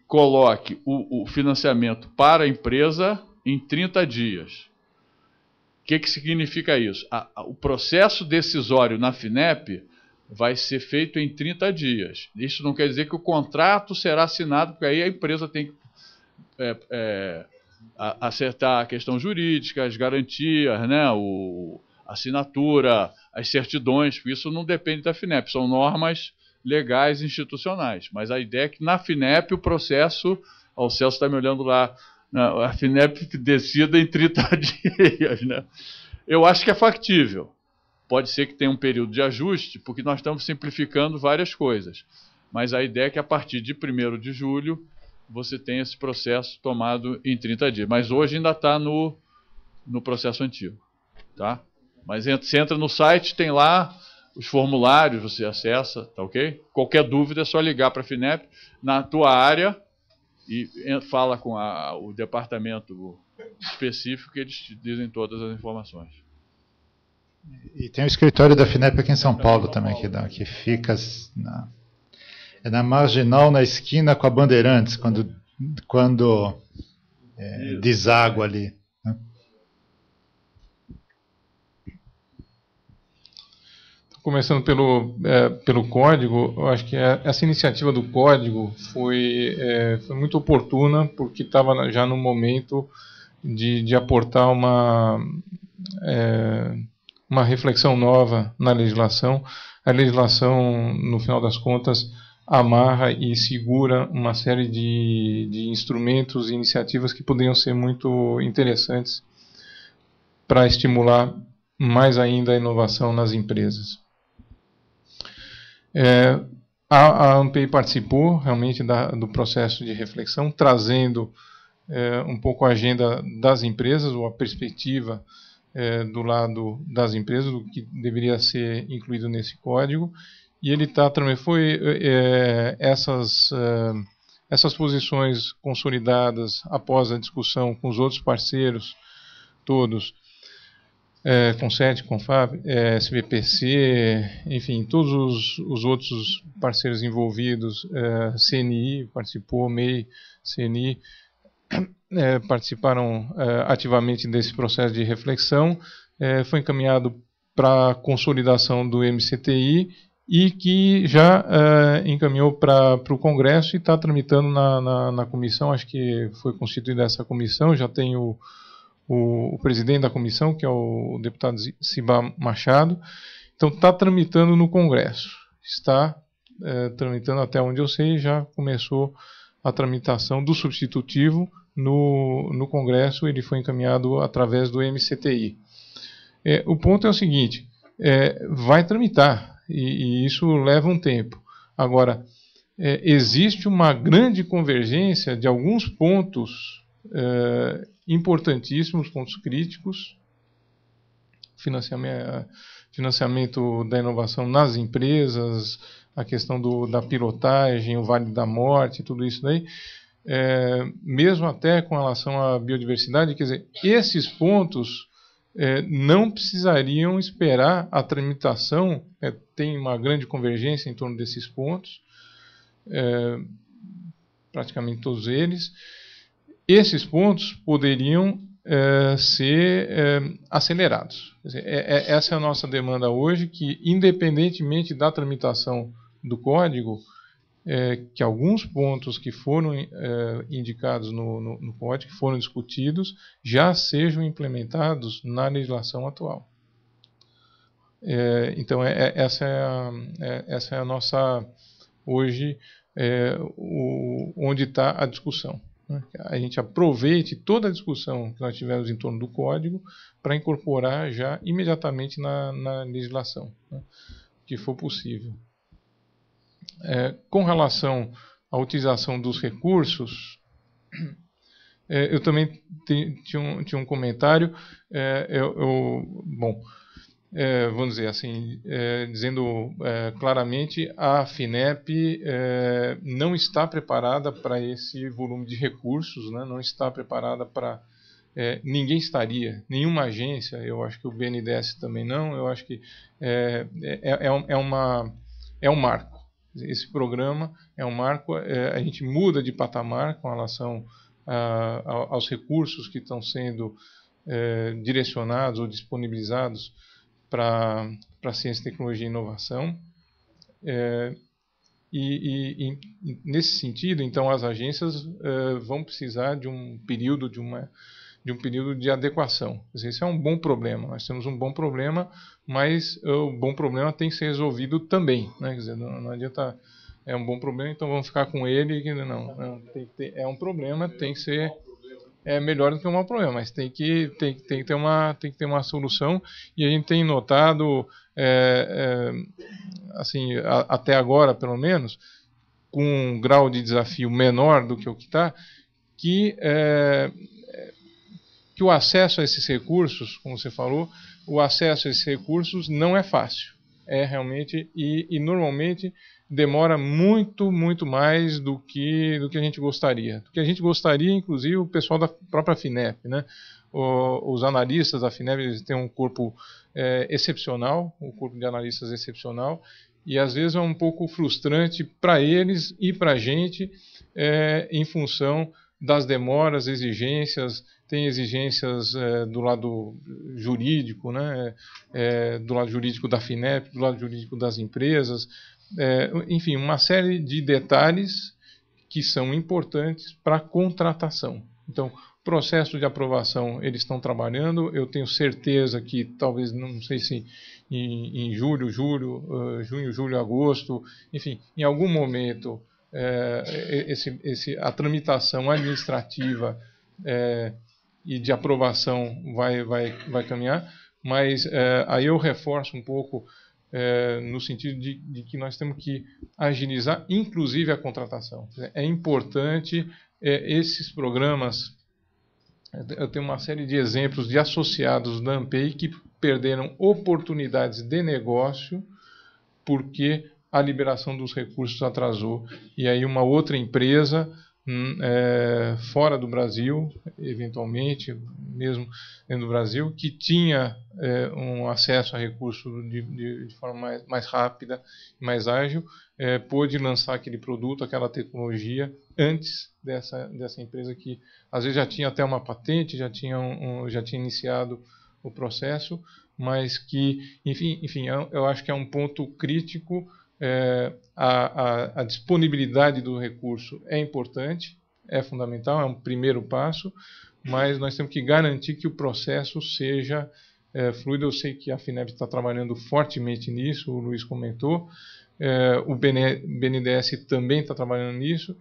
coloque o financiamento para a empresa em 30 dias. O que significa isso? O processo decisório na FINEP vai ser feito em 30 dias. Isso não quer dizer que o contrato será assinado, porque aí a empresa tem que acertar a questão jurídica, as garantias, né, a assinatura, as certidões, porque isso não depende da FINEP, são normas legais institucionais. Mas a ideia é que na FINEP o processo, o Celso está me olhando lá, a FINEP decida em 30 dias. Né? Eu acho que é factível. Pode ser que tenha um período de ajuste, porque nós estamos simplificando várias coisas. Mas a ideia é que a partir de 1º de julho você tenha esse processo tomado em 30 dias. Mas hoje ainda está no processo antigo. Tá? Mas você entra no site, tem lá os formulários, você acessa, tá ok? Qualquer dúvida é só ligar para a FINEP na tua área e fala com o departamento específico que eles te dizem todas as informações. E tem o escritório da FINEP aqui em São Paulo também, que fica na Marginal, na esquina com a Bandeirantes, quando deságua ali. Né? Começando pelo código, eu acho que essa iniciativa do código foi muito oportuna, porque estava já no momento de aportar uma reflexão nova na legislação. A legislação, no final das contas, amarra e segura uma série de instrumentos e iniciativas que poderiam ser muito interessantes para estimular mais ainda a inovação nas empresas. A ANPEI participou realmente do processo de reflexão, trazendo um pouco a agenda das empresas, ou a perspectiva do lado das empresas, do que deveria ser incluído nesse código, e ele essas posições consolidadas após a discussão com os outros parceiros todos, CONSET, CONFAB, SBPC, enfim, todos os outros parceiros envolvidos, CNI participou, MEI, CNI, participaram ativamente desse processo de reflexão, foi encaminhado para a consolidação do MCTI e que já encaminhou para o Congresso e está tramitando na comissão. Acho que foi constituída essa comissão, já tem o presidente da comissão, que é o deputado Cibá Machado. Então está tramitando no Congresso, está tramitando, até onde eu sei, já começou a tramitação do substitutivo no Congresso. Ele foi encaminhado através do MCTI. O ponto é o seguinte, vai tramitar, e isso leva um tempo. Agora, existe uma grande convergência de alguns pontos importantíssimos, pontos críticos, financiamento da inovação nas empresas, a questão da pilotagem, o Vale da Morte, tudo isso daí, mesmo até com relação à biodiversidade. Quer dizer, esses pontos não precisariam esperar a tramitação, tem uma grande convergência em torno desses pontos, praticamente todos eles. Esses pontos poderiam ser acelerados. Quer dizer, essa é a nossa demanda hoje, que independentemente da tramitação do código, que alguns pontos que foram indicados no código, que foram discutidos, já sejam implementados na legislação atual. Então, essa é a nossa, hoje, onde está a discussão. Né? A gente aproveite toda a discussão que nós tivemos em torno do código para incorporar já imediatamente na legislação, né? Que for possível. Com relação à utilização dos recursos, eu também tinha um comentário. Vamos dizer assim, dizendo claramente, a FINEP não está preparada para esse volume de recursos, né? Não está preparada para... ninguém estaria, nenhuma agência, eu acho que o BNDES também não, eu acho que é um marco. Esse programa é um marco, a gente muda de patamar com relação aos recursos que estão sendo direcionados ou disponibilizados para ciência, tecnologia e inovação. E nesse sentido, então, as agências vão precisar de um período de adequação. Quer dizer, esse é um bom problema. Nós temos um bom problema, mas o bom problema tem que ser resolvido também, né? Quer dizer, não adianta, é um bom problema, então vamos ficar com ele. Não, é um problema, tem que ser melhor do que um mau problema, mas tem que ter uma solução, e a gente tem notado, assim, até agora, pelo menos, com um grau de desafio menor do que o que está, que o acesso a esses recursos, como você falou, o acesso a esses recursos não é fácil. Realmente, e normalmente demora muito, muito mais do que a gente gostaria. Do que a gente gostaria, inclusive, o pessoal da própria FINEP, né? Os analistas da FINEP, eles têm um corpo excepcional, um corpo de analistas excepcional, e às vezes é um pouco frustrante para eles e para a gente, em função das demoras, exigências. Tem exigências do lado jurídico, né? Do lado jurídico da FINEP, do lado jurídico das empresas, enfim, uma série de detalhes que são importantes para a contratação. Então, processo de aprovação, eles estão trabalhando. Eu tenho certeza que talvez, não sei se em junho, julho, agosto, enfim, em algum momento, a tramitação administrativa e de aprovação vai caminhar, mas aí eu reforço um pouco no sentido de que nós temos que agilizar, inclusive, a contratação. É importante esses programas. Eu tenho uma série de exemplos de associados da ANPEI que perderam oportunidades de negócio porque a liberação dos recursos atrasou. E aí uma outra empresa fora do Brasil, eventualmente, mesmo dentro do Brasil, que tinha um acesso a recursos de forma mais rápida e mais ágil, pôde lançar aquele produto, aquela tecnologia, antes dessa empresa que, às vezes, já tinha até uma patente, já tinha iniciado o processo, mas que, enfim, eu acho que é um ponto crítico. A disponibilidade do recurso é importante, é fundamental, é um primeiro passo, mas nós temos que garantir que o processo seja fluido. Eu sei que a FINEP está trabalhando fortemente nisso, o Luiz comentou, o BNDES também está trabalhando nisso.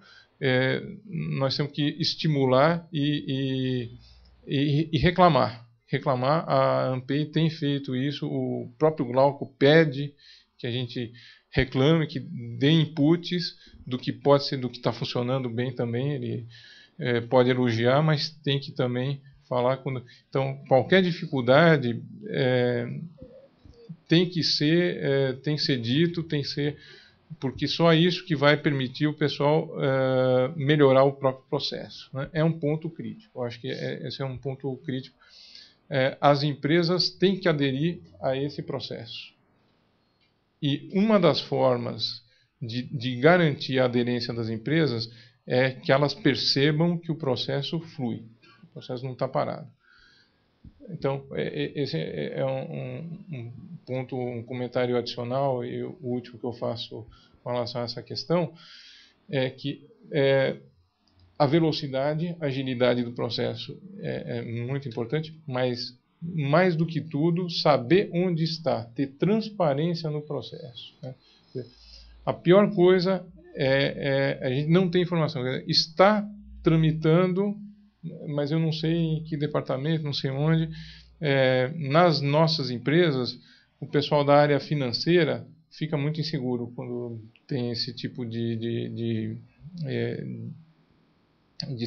Nós temos que estimular e reclamar. A ANPEI tem feito isso, o próprio Glauco pede que a gente reclame, que dê inputs do que pode ser, do que está funcionando bem também. Ele pode elogiar, mas tem que também falar. Então, qualquer dificuldade tem que ser dito, porque só isso que vai permitir o pessoal melhorar o próprio processo, né? É um ponto crítico. Eu acho que esse é um ponto crítico. As empresas têm que aderir a esse processo. E uma das formas de garantir a aderência das empresas é que elas percebam que o processo flui, o processo não está parado. Então, esse é um ponto, um comentário adicional, e o último que eu faço com relação a essa questão, é que a velocidade, a agilidade do processo é muito importante, mas, mais do que tudo, saber onde está, ter transparência no processo, né? A pior coisa a gente não ter informação. Está tramitando, mas eu não sei em que departamento, não sei onde. Nas nossas empresas, o pessoal da área financeira fica muito inseguro quando tem esse tipo de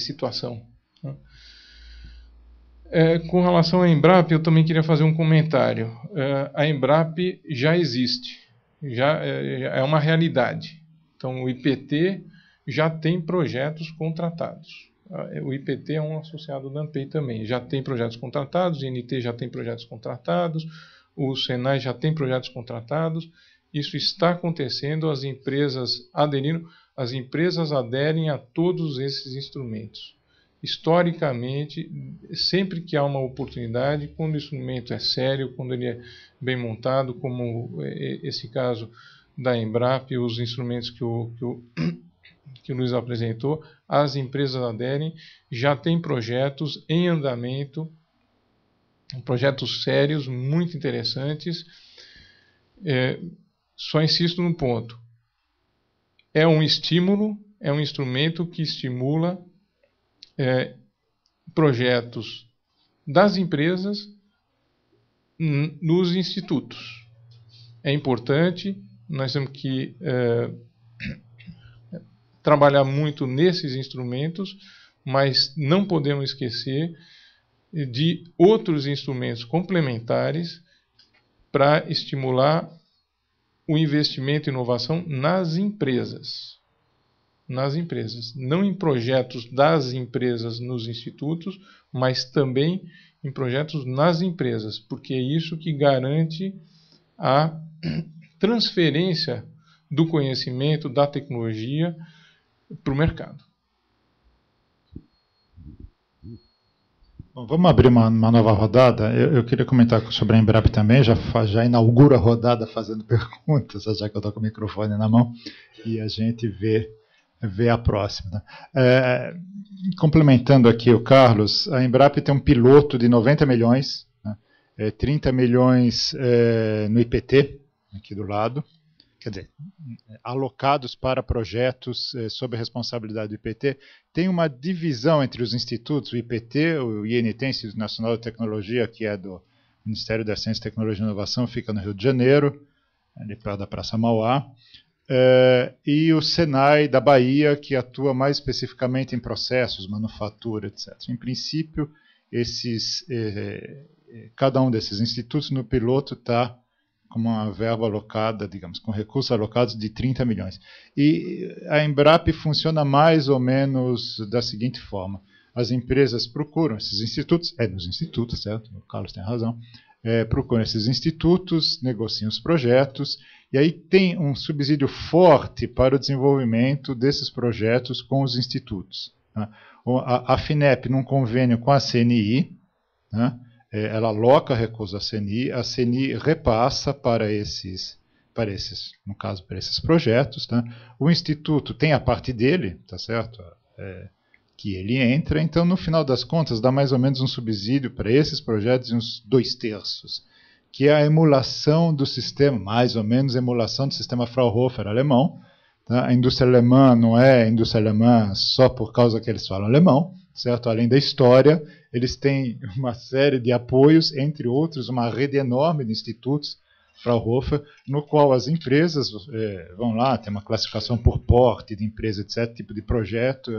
situação, né? Com relação à Embrapa, eu também queria fazer um comentário. A Embrapa já existe, já é uma realidade. Então, o IPT já tem projetos contratados. O IPT é um associado da ANPEI também, já tem projetos contratados, o INT já tem projetos contratados, o Senai já tem projetos contratados. Isso está acontecendo, as empresas aderindo, as empresas aderem a todos esses instrumentos. Historicamente, sempre que há uma oportunidade, quando o instrumento é sério, quando ele é bem montado, como esse caso da Embrapa, os instrumentos que o Luiz apresentou, as empresas aderem, já tem projetos em andamento, projetos sérios, muito interessantes. Só insisto no ponto, é um estímulo, é um instrumento que estimula projetos das empresas nos institutos. É importante, nós temos que trabalhar muito nesses instrumentos, mas não podemos esquecer de outros instrumentos complementares para estimular o investimento e inovação nas empresas. Nas empresas, não em projetos das empresas nos institutos, mas também em projetos nas empresas, porque é isso que garante a transferência do conhecimento, da tecnologia para o mercado. Bom, vamos abrir uma nova rodada. Eu queria comentar sobre a Embrapa também, já inauguro a rodada fazendo perguntas, já que eu estou com o microfone na mão, e a gente vê a próxima. Complementando aqui o Carlos, a Embrapa tem um piloto de 90 milhões, né, 30 milhões no IPT, aqui do lado, quer dizer, alocados para projetos sob a responsabilidade do IPT. Tem uma divisão entre os institutos, o IPT, o INT, Instituto Nacional de Tecnologia, que é do Ministério da Ciência, Tecnologia e Inovação, fica no Rio de Janeiro, ali perto da Praça Mauá, e o Senai da Bahia, que atua mais especificamente em processos, manufatura, etc. Em princípio, cada um desses institutos no piloto está com uma verba alocada, digamos, com recursos alocados de 30 milhões. E a Embrapa funciona mais ou menos da seguinte forma. As empresas procuram esses institutos, nos institutos, certo? O Carlos tem razão, procuram esses institutos, negociam os projetos, e aí tem um subsídio forte para o desenvolvimento desses projetos com os institutos, né? A FINEP, num convênio com a CNI, né, ela aloca recursos à CNI, a CNI repassa para esses, no caso, para esses projetos, tá? O Instituto tem a parte dele, tá certo? Que ele entra, então no final das contas dá mais ou menos um subsídio para esses projetos de uns 2/3, que é a emulação do sistema, mais ou menos emulação do sistema Fraunhofer alemão. Tá? A indústria alemã não é a indústria alemã só por causa que eles falam alemão, certo? Além da história, eles têm uma série de apoios, entre outros, uma rede enorme de institutos Fraunhofer, no qual as empresas vão lá, tem uma classificação por porte de empresa, etc., tipo de projeto,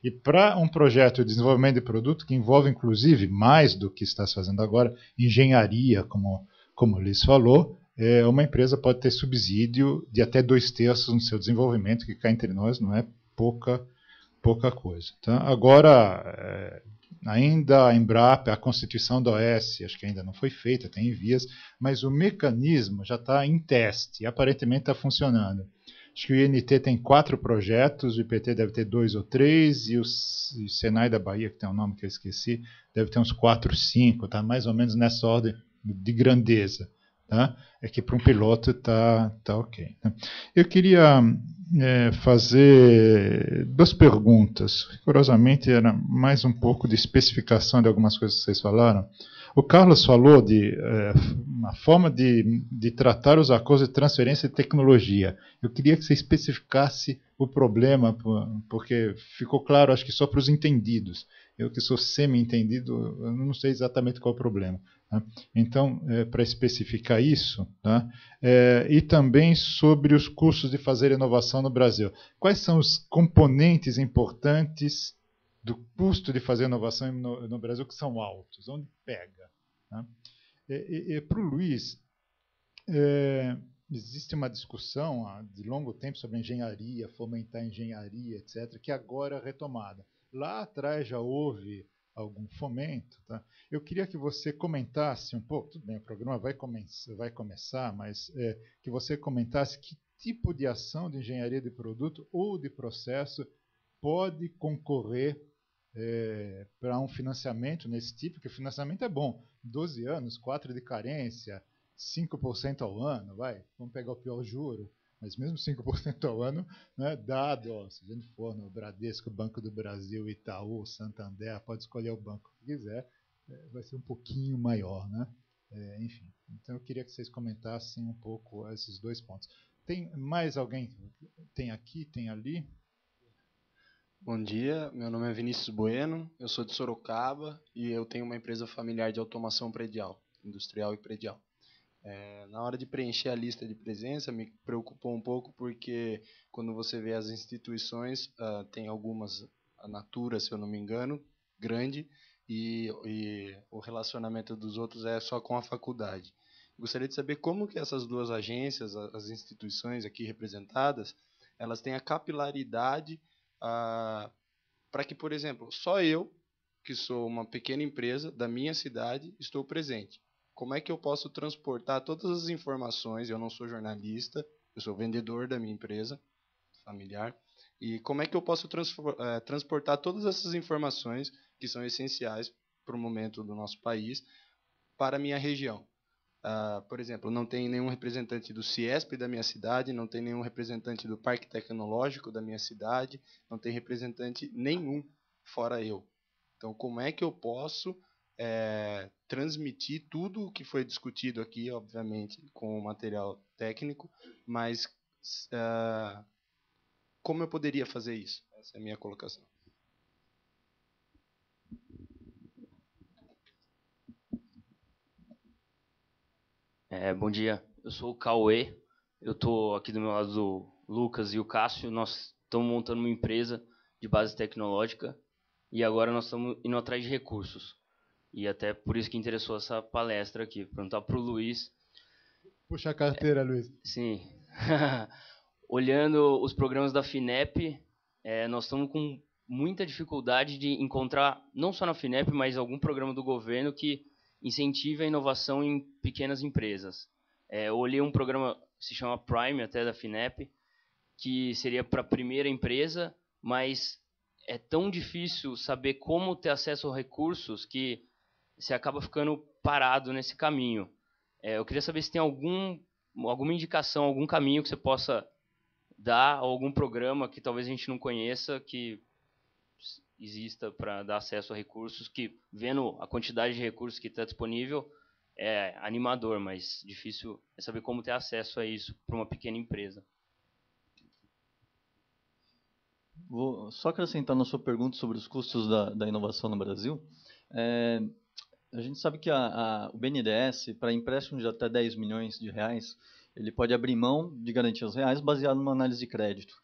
e para um projeto de desenvolvimento de produto, que envolve, inclusive, mais do que está se fazendo agora, engenharia, como o Luiz falou, uma empresa pode ter subsídio de até 2/3 no seu desenvolvimento, que cá entre nós não é pouca coisa. Tá? Agora, ainda a Embrapa, a constituição da OS, acho que ainda não foi feita, tem em vias, mas o mecanismo já está em teste, e aparentemente está funcionando. Acho que o INT tem 4 projetos, o IPT deve ter 2 ou 3, e o Senai da Bahia, que tem um nome que eu esqueci, deve ter uns 4, 5, tá mais ou menos nessa ordem de grandeza. Tá? É que para um piloto tá ok. Tá? Eu queria fazer 2 perguntas. Rigorosamente, era mais um pouco de especificação de algumas coisas que vocês falaram. O Carlos falou de uma forma de tratar os acordos de transferência de tecnologia. Eu queria que você especificasse o problema, porque ficou claro, acho que só para os entendidos. Eu que sou semi-entendido, eu não sei exatamente qual é o problema. Tá? Então, para especificar isso, tá? E também sobre os custos de fazer inovação no Brasil. Quais são os componentes importantes do custo de fazer inovação no Brasil que são altos? Onde pega? Tá? Para o Luiz, existe uma discussão de longo tempo sobre engenharia, fomentar engenharia, etc., que agora é retomada. Lá atrás já houve algum fomento. Tá? Eu queria que você comentasse um pouco, tudo bem, o programa vai começar, mas que você comentasse que tipo de ação de engenharia de produto ou de processo pode concorrer para um financiamento nesse tipo, que o financiamento é bom. 12 anos, 4 de carência, 5% ao ano, vamos pegar o pior juro, mas mesmo 5% ao ano, né, dado, se a gente for no Bradesco, Banco do Brasil, Itaú, Santander, pode escolher o banco que quiser, vai ser um pouquinho maior, né? Enfim, então eu queria que vocês comentassem um pouco esses 2 pontos. Tem mais alguém? Tem aqui, tem ali? Bom dia, meu nome é Vinícius Bueno, eu sou de Sorocaba e eu tenho uma empresa familiar de automação predial, industrial e predial. Na hora de preencher a lista de presença, me preocupou um pouco porque quando você vê as instituições, tem algumas, a Natura, se eu não me engano, grande, e o relacionamento dos outros é só com a faculdade. Gostaria de saber como que essas 2 agências, as instituições aqui representadas, elas têm a capilaridade para que, por exemplo, só eu, que sou uma pequena empresa da minha cidade, estou presente. Como é que eu posso transportar todas as informações? Eu não sou jornalista, eu sou vendedor da minha empresa familiar. E como é que eu posso transportar todas essas informações que são essenciais para o momento do nosso país para a minha região? Por exemplo, não tem nenhum representante do CIESP da minha cidade, não tem nenhum representante do Parque Tecnológico da minha cidade, não tem representante nenhum fora eu. Então, como é que eu posso transmitir tudo o que foi discutido aqui, obviamente, com o material técnico, mas como eu poderia fazer isso? Essa é a minha colocação. Bom dia, eu sou o Cauê, eu estou aqui do meu lado do Lucas e o Cássio, nós estamos montando uma empresa de base tecnológica e agora nós estamos indo atrás de recursos. E até por isso que interessou essa palestra aqui, perguntar para o Luiz. Puxa a carteira, Luiz. Sim. Olhando os programas da FINEP, nós estamos com muita dificuldade de encontrar, não só na FINEP, mas algum programa do governo que incentive a inovação em pequenas empresas. Eu olhei um programa que se chama Prime, até da FINEP, que seria para a primeira empresa, mas é tão difícil saber como ter acesso a recursos que você acaba ficando parado nesse caminho. Eu queria saber se tem alguma indicação, algum caminho que você possa dar, ou algum programa que talvez a gente não conheça, que exista para dar acesso a recursos, que vendo a quantidade de recursos que está disponível, é animador, mas difícil é saber como ter acesso a isso para uma pequena empresa. Vou só acrescentar na sua pergunta sobre os custos da inovação no Brasil. A gente sabe que o BNDES, para empréstimos de até 10 milhões de reais, ele pode abrir mão de garantias reais baseado numa análise de crédito.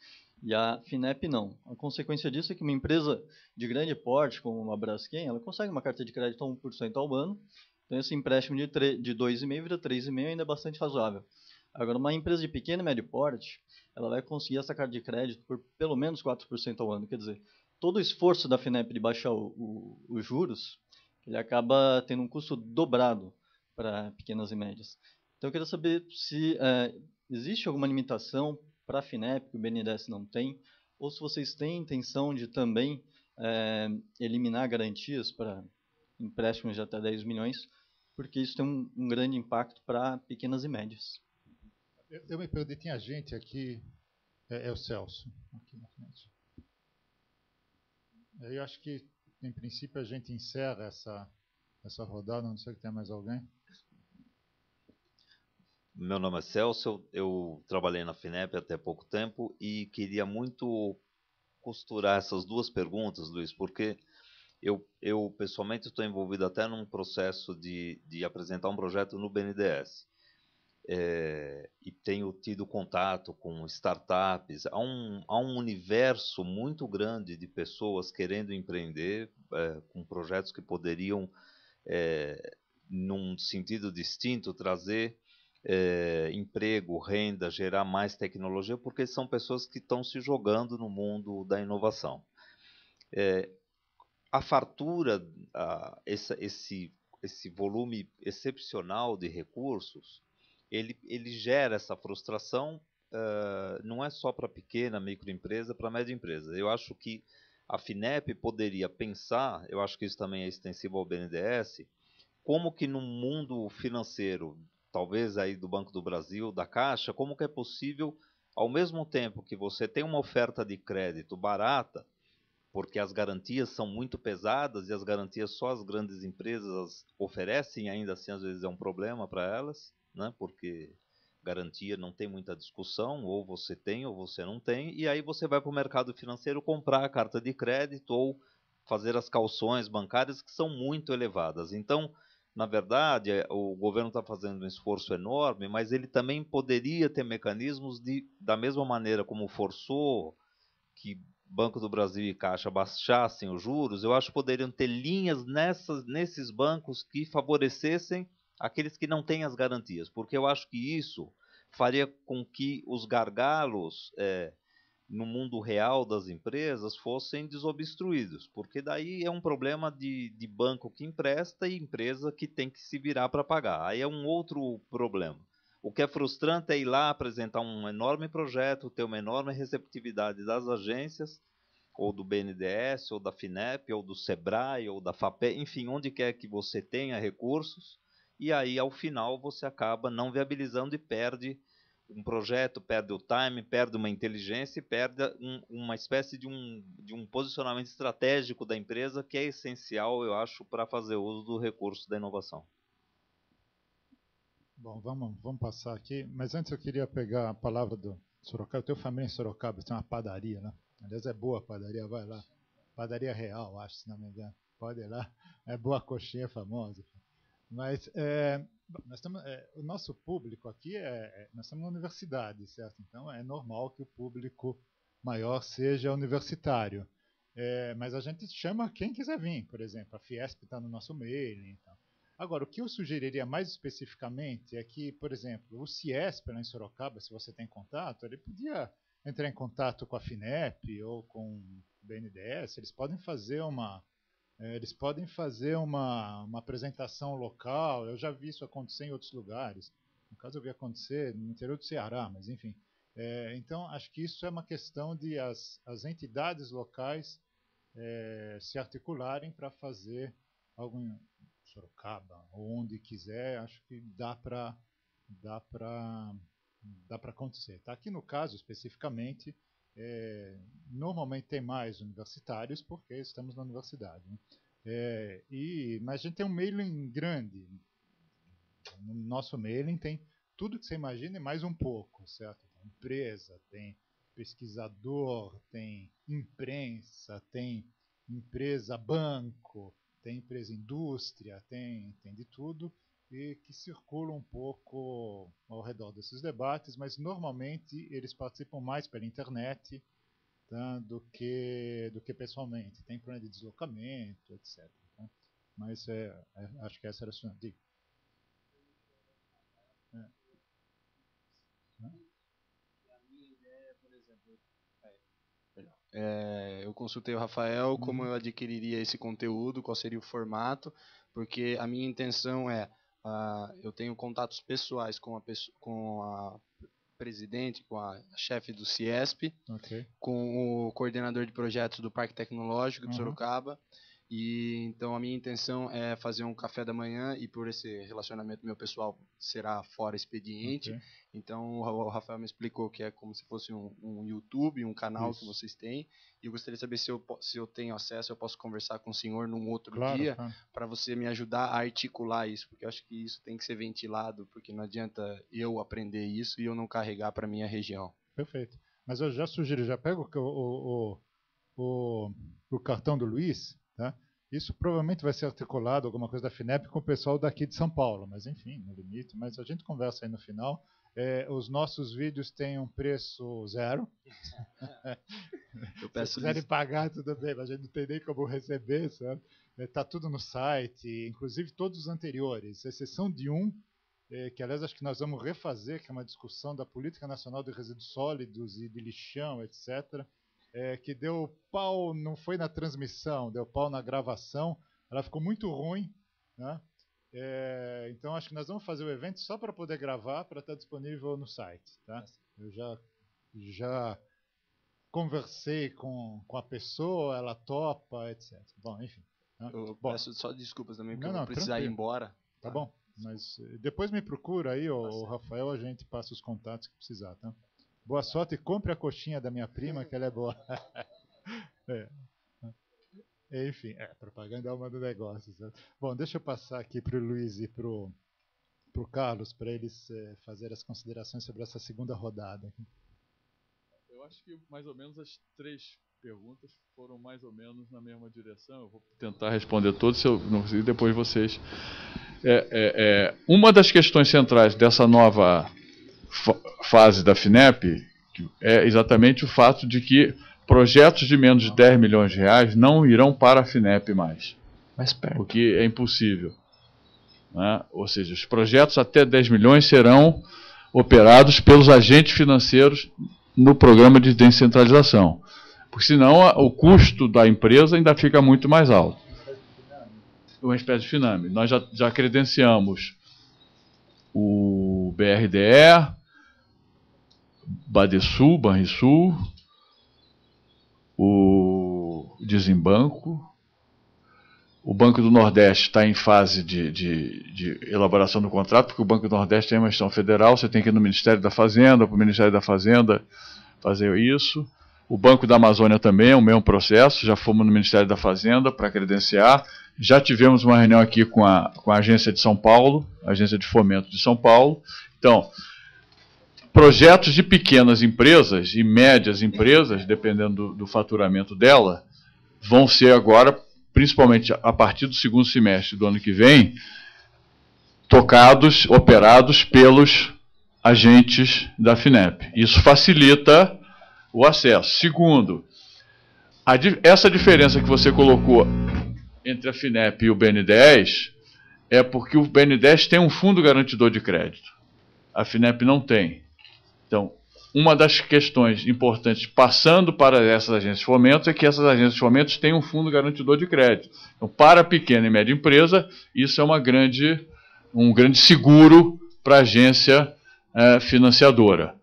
E a FINEP não. A consequência disso é que uma empresa de grande porte, como a Braskem, ela consegue uma carta de crédito a 1% ao ano. Então, esse empréstimo de 2,5% vira 3,5% ainda é bastante razoável. Agora, uma empresa de pequeno e médio porte, ela vai conseguir essa carta de crédito por pelo menos 4% ao ano. Quer dizer, todo o esforço da FINEP de baixar os juros, ele acaba tendo um custo dobrado para pequenas e médias. Então, eu queria saber se existe alguma limitação para a FINEP, que o BNDES não tem, ou se vocês têm intenção de também eliminar garantias para empréstimos de até 10 milhões, porque isso tem um grande impacto para pequenas e médias. Eu me perdi, tinha gente aqui, é o Celso, aqui na frente. Eu acho que, em princípio, a gente encerra essa rodada, não sei se tem mais alguém. Meu nome é Celso, eu trabalhei na FINEP até pouco tempo e queria muito costurar essas duas perguntas, Luiz, porque eu pessoalmente estou envolvido até num processo de apresentar um projeto no BNDES. E tenho tido contato com startups. Há um universo muito grande de pessoas querendo empreender, com projetos que poderiam, num sentido distinto, trazer emprego, renda, gerar mais tecnologia, porque são pessoas que estão se jogando no mundo da inovação. A fartura, esse volume excepcional de recursos, ele gera essa frustração, não é só para pequena, microempresa, para média empresa. Eu acho que a FINEP poderia pensar, eu acho que isso também é extensível ao BNDES, como que no mundo financeiro, talvez aí do Banco do Brasil, da Caixa, como que é possível, ao mesmo tempo que você tem uma oferta de crédito barata, porque as garantias são muito pesadas e as garantias só as grandes empresas oferecem, ainda assim às vezes é um problema para elas, né? Porque garantia não tem muita discussão, ou você tem ou você não tem, e aí você vai para o mercado financeiro comprar a carta de crédito ou fazer as calções bancárias que são muito elevadas. Então, na verdade, o governo está fazendo um esforço enorme, mas ele também poderia ter mecanismos de, da mesma maneira como forçou que Banco do Brasil e Caixa baixassem os juros, eu acho que poderiam ter linhas nesses bancos que favorecessem aqueles que não têm as garantias, porque eu acho que isso faria com que os gargalos no mundo real das empresas fossem desobstruídos, porque daí é um problema de banco que empresta e empresa que tem que se virar para pagar. Aí é um outro problema. O que é frustrante é ir lá apresentar um enorme projeto, ter uma enorme receptividade das agências, ou do BNDES, ou da FINEP, ou do SEBRAE, ou da FAPE, enfim, onde quer que você tenha recursos, e aí ao final você acaba não viabilizando e perde um projeto, perde o time, perde uma inteligência e perde uma espécie de um posicionamento estratégico da empresa que é essencial, eu acho, para fazer uso do recurso da inovação. Bom, vamos passar aqui, mas antes eu queria pegar a palavra do Sorocaba. Eu tenho família em Sorocaba, tem uma padaria lá. Aliás, é boa a padaria, vai lá. Padaria Real, acho, se não me engano. Pode ir lá, é boa coxinha, famosa. Mas nós estamos, o nosso público aqui nós estamos na universidade, certo? Então é normal que o público maior seja universitário. Mas a gente chama quem quiser vir, por exemplo, a Fiesp está no nosso mailing. Então. Agora, o que eu sugeriria mais especificamente é que, por exemplo, o Ciesp lá em Sorocaba, se você tem contato, ele podia entrar em contato com a FINEP ou com o BNDES, eles podem fazer uma apresentação local. Eu já vi isso acontecer em outros lugares. No caso, eu vi acontecer no interior do Ceará, mas enfim. Então, acho que isso é uma questão de as entidades locais se articularem para fazer algo em Sorocaba, ou onde quiser. Acho que dá para acontecer. Tá? Aqui no caso, especificamente, normalmente tem mais universitários porque estamos na universidade. Né? Mas a gente tem um mailing grande. No nosso mailing tem tudo que você imagina e mais um pouco, certo? Tem empresa, tem pesquisador, tem imprensa, tem empresa banco, tem empresa indústria, tem de tudo, e que circulam um pouco ao redor desses debates, mas normalmente eles participam mais pela internet, tá, do que pessoalmente. Tem problema de deslocamento, etc. Tá? Mas acho que essa era a sua dica. Eu consultei o Rafael como eu adquiriria esse conteúdo, qual seria o formato, porque a minha intenção eu tenho contatos pessoais com presidente, com a chefe do CIESP, Ok. com o coordenador de projetos do Parque Tecnológico de Sorocaba. E então a minha intenção é fazer um café da manhã, e por esse relacionamento meu pessoal será fora expediente. Ok. Então o Rafael me explicou que é como se fosse um YouTube, um canal Isso. que vocês têm. E eu gostaria de saber se eu tenho acesso, eu posso conversar com o senhor num outro Claro, dia, claro. para você me ajudar a articular isso, porque eu acho que isso tem que ser ventilado, porque não adianta eu aprender isso e eu não carregar para minha região. Perfeito. Mas eu já sugiro, já pego o cartão do Luiz, tá? Isso provavelmente vai ser articulado, alguma coisa da FINEP, com o pessoal daqui de São Paulo, mas enfim, no limite. Mas a gente conversa aí no final. Os nossos vídeos têm um preço zero. Eu peço Se quiserem pagar, tudo bem, mas a gente não tem nem como receber, sabe? Está tudo no site, inclusive todos os anteriores, exceção de um, que aliás acho que nós vamos refazer, que é uma discussão da Política Nacional de Resíduos Sólidos e de lixão, etc., que deu pau, não foi na transmissão, deu pau na gravação, ela ficou muito ruim, né? Então acho que nós vamos fazer o evento só para poder gravar, para estar disponível no site, tá? Eu já conversei com a pessoa, ela topa, etc. Bom, enfim. Né? Eu Bom, peço só desculpas também, porque não, eu vou precisar tranquilo. ir embora. Tá bom, mas depois me procura aí, o Rafael, a gente passa os contatos que precisar, tá? Boa sorte e compre a coxinha da minha prima, que ela é boa. Enfim, propaganda é uma do negócio. Sabe? Bom, deixa eu passar aqui para o Luiz e para o Carlos, para eles fazerem as considerações sobre essa segunda rodada. Eu acho que mais ou menos as 3 perguntas foram mais ou menos na mesma direção. Eu vou tentar responder todas, se eu não conseguir, depois vocês. Uma das questões centrais dessa nova fase da FINEP é exatamente o fato de que projetos de menos de 10 milhões de reais não irão para a FINEP mais. Mais perto. Porque é impossível. Né? Ou seja, os projetos até 10 milhões serão operados pelos agentes financeiros no programa de descentralização. Porque senão o custo da empresa ainda fica muito mais alto. Uma espécie de FINAME. Nós já credenciamos o BRDE, Badesul, Banrisul, o Desembanco. O Banco do Nordeste está em fase de elaboração do contrato, porque o Banco do Nordeste tem uma gestão federal, você tem que ir no Ministério da Fazenda, para o Ministério da Fazenda fazer isso. O Banco da Amazônia também é o mesmo processo, já fomos no Ministério da Fazenda para credenciar. Já tivemos uma reunião aqui com a Agência de São Paulo, a Agência de Fomento de São Paulo. Então, projetos de pequenas empresas e médias empresas, dependendo do faturamento dela, vão ser agora, principalmente a partir do segundo semestre do ano que vem, tocados, operados pelos agentes da FINEP. Isso facilita o acesso. Segundo, essa diferença que você colocou entre a FINEP e o BNDES é porque o BNDES tem um fundo garantidor de crédito. A FINEP não tem. Então, uma das questões importantes passando para essas agências de fomento é que essas agências de fomento têm um fundo garantidor de crédito. Então, para a pequena e média empresa, isso é um grande seguro para a agência financiadora.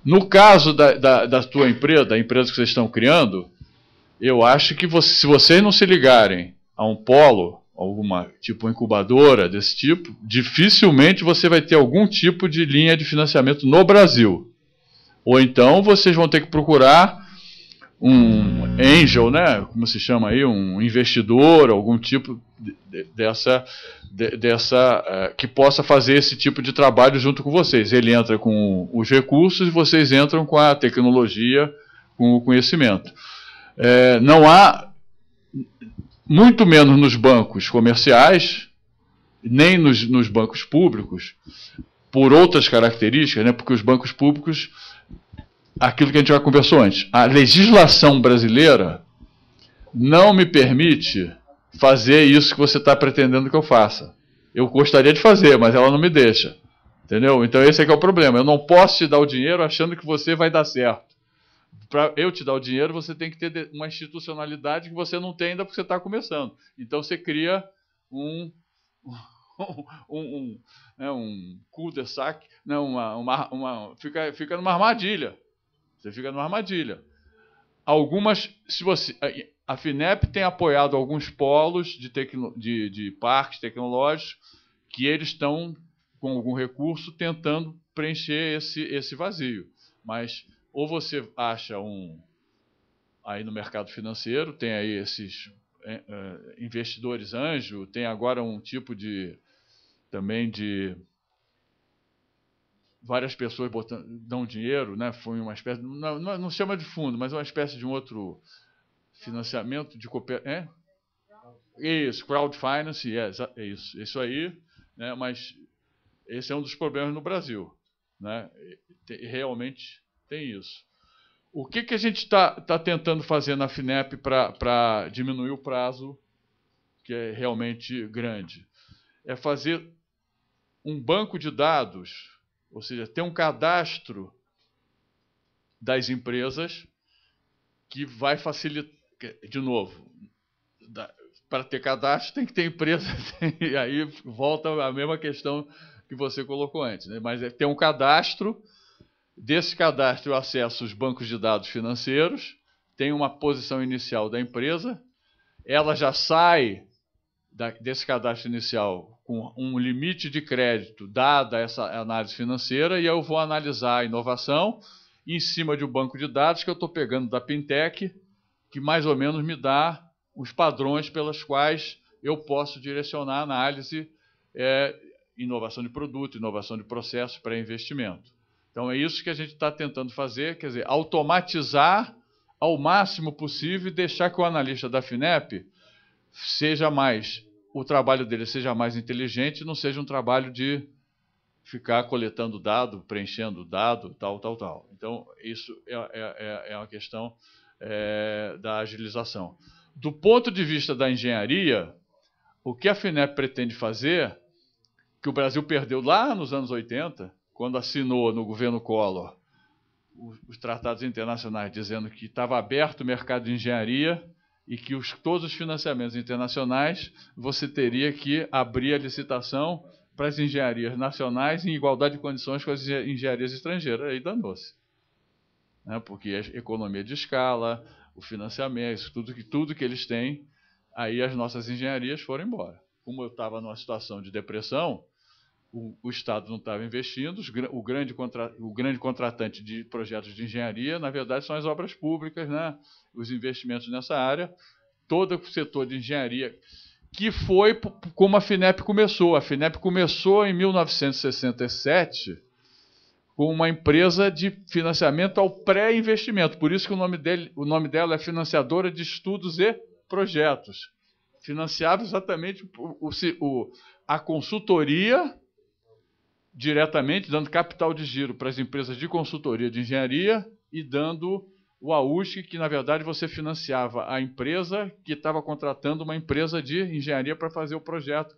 No caso da tua empresa, da empresa que vocês estão criando, eu acho que se vocês não se ligarem a um polo, alguma tipo incubadora desse tipo, dificilmente você vai ter algum tipo de linha de financiamento no Brasil. Ou então vocês vão ter que procurar um angel, né, como se chama aí, um investidor, algum tipo que possa fazer esse tipo de trabalho junto com vocês. Ele entra com os recursos e vocês entram com a tecnologia, com o conhecimento. Não há, muito menos nos bancos comerciais, nem nos bancos públicos, por outras características, né, porque os bancos públicos, aquilo que a gente já conversou antes, a legislação brasileira não me permite fazer isso que você está pretendendo que eu faça. Eu gostaria de fazer, mas ela não me deixa. Entendeu? Então esse é que é o problema. Eu não posso te dar o dinheiro achando que você vai dar certo. Para eu te dar o dinheiro, você tem que ter uma institucionalidade que você não tem ainda porque você está começando. Então você cria um cul-de-sac, fica numa armadilha. Você fica numa armadilha. A FINEP tem apoiado alguns polos de parques tecnológicos que eles estão, com algum recurso, tentando preencher esse vazio. Mas ou você acha aí no mercado financeiro, tem aí esses investidores anjo, tem agora um tipo também de várias pessoas dão dinheiro, né? Foi uma espécie, não chama de fundo, mas é uma espécie de um outro financiamento de cooperação. Isso, crowdfinance, é isso aí, né? Mas esse é um dos problemas no Brasil, né? Realmente tem isso. O que a gente está tentando fazer na FINEP para diminuir o prazo, que é realmente grande? É fazer um banco de dados, ou seja, ter um cadastro das empresas que vai facilitar, de novo, para ter cadastro tem que ter empresa, e aí volta a mesma questão que você colocou antes, né? Mas é ter um cadastro. Desse cadastro eu acesso os bancos de dados financeiros, tem uma posição inicial da empresa, ela já sai desse cadastro inicial com um limite de crédito dada essa análise financeira, e eu vou analisar a inovação em cima de um banco de dados que eu estou pegando da Pintec, que mais ou menos me dá os padrões pelos quais eu posso direcionar a análise, inovação de produto, inovação de processo para investimento. Então, é isso que a gente está tentando fazer, quer dizer, automatizar ao máximo possível e deixar que o analista da FINEP o trabalho dele seja mais inteligente, não seja um trabalho de ficar coletando dado, preenchendo dado, tal. Então, isso é uma questão da agilização. Do ponto de vista da engenharia, o que a FINEP pretende fazer, que o Brasil perdeu lá nos anos 80, quando assinou no governo Collor os tratados internacionais dizendo que estava aberto o mercado de engenharia e que todos os financiamentos internacionais você teria que abrir a licitação para as engenharias nacionais em igualdade de condições com as engenharias estrangeiras. Aí danou-se, né? Porque a economia de escala, o financiamento, tudo que eles têm, aí as nossas engenharias foram embora. Como eu estava numa situação de depressão, o Estado não estava investindo, o grande contratante de projetos de engenharia, na verdade, são as obras públicas, né? Os investimentos nessa área, todo o setor de engenharia, que foi como a FINEP começou. A FINEP começou em 1967 com uma empresa de financiamento ao pré-investimento, por isso que o nome dela é Financiadora de Estudos e Projetos. Financiava exatamente a consultoria diretamente, dando capital de giro para as empresas de consultoria de engenharia e dando o AUSC, que na verdade você financiava a empresa que estava contratando uma empresa de engenharia para fazer o projeto,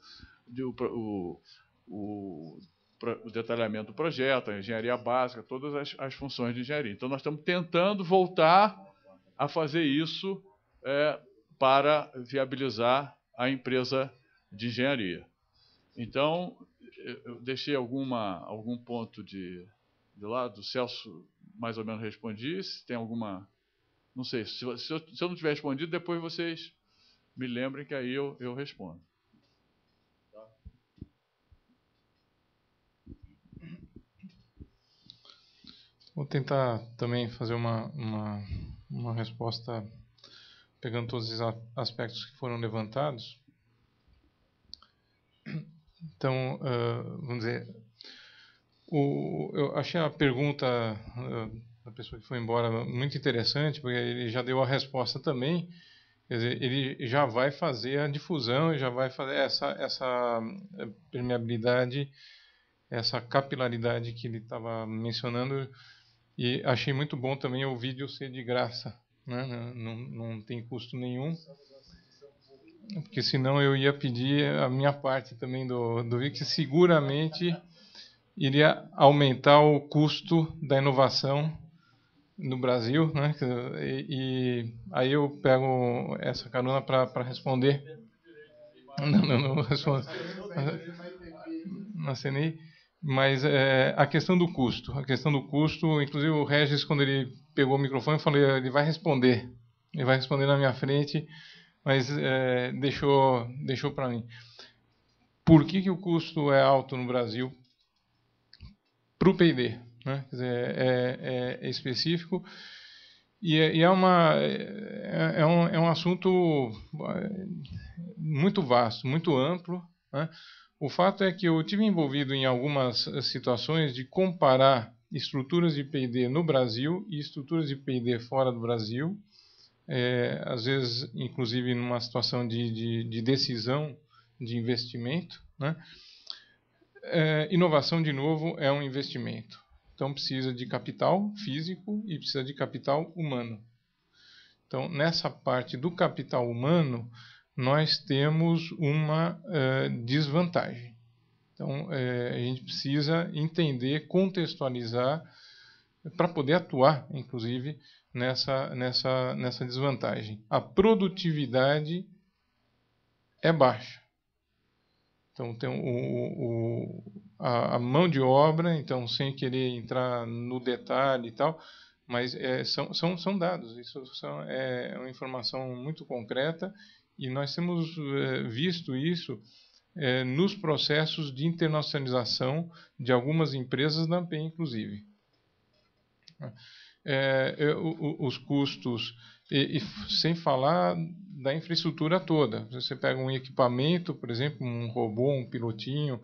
o detalhamento do projeto, a engenharia básica, todas as funções de engenharia. Então nós estamos tentando voltar a fazer isso para viabilizar a empresa de engenharia. Então, eu deixei algum ponto de lado. O Celso mais ou menos respondi. Se tem alguma... Não sei, se eu não tiver respondido, depois vocês me lembrem que aí eu respondo. Tá? Vou tentar também fazer uma resposta pegando todos os aspectos que foram levantados. Então, vamos dizer, eu achei a pergunta da pessoa que foi embora muito interessante, porque ele já deu a resposta também. Quer dizer, ele já vai fazer a difusão, já vai fazer essa permeabilidade, essa capilaridade que ele estava mencionando. E achei muito bom também o vídeo ser de graça, né? Não tem custo nenhum. Porque senão eu ia pedir a minha parte também do vídeo, que seguramente iria aumentar o custo da inovação no Brasil, né? E aí eu pego essa carona para responder. Não respondo. Na CNI. Mas a questão do custo. A questão do custo, inclusive o Regis, quando ele pegou o microfone, eu falei, ele vai responder. Ele vai responder na minha frente, mas deixou para mim. Por que o custo é alto no Brasil para o P&D? Né? Quer dizer, é específico e é um assunto muito vasto, muito amplo. Né? O fato é que eu tive envolvido em algumas situações de comparar estruturas de P&D no Brasil e estruturas de P&D fora do Brasil, às vezes, inclusive, numa situação de decisão de investimento. Né? Inovação, de novo, é um investimento. Então, precisa de capital físico e precisa de capital humano. Então, nessa parte do capital humano, nós temos uma desvantagem. Então, a gente precisa entender, contextualizar, para poder atuar, inclusive, nessa desvantagem. A produtividade é baixa. Então, tem a mão de obra, então, sem querer entrar no detalhe e tal, mas são dados, isso é uma informação muito concreta e nós temos visto isso nos processos de internacionalização de algumas empresas da ANPEI, inclusive. Os custos, e sem falar da infraestrutura toda. Você pega um equipamento, por exemplo, um robô, um pilotinho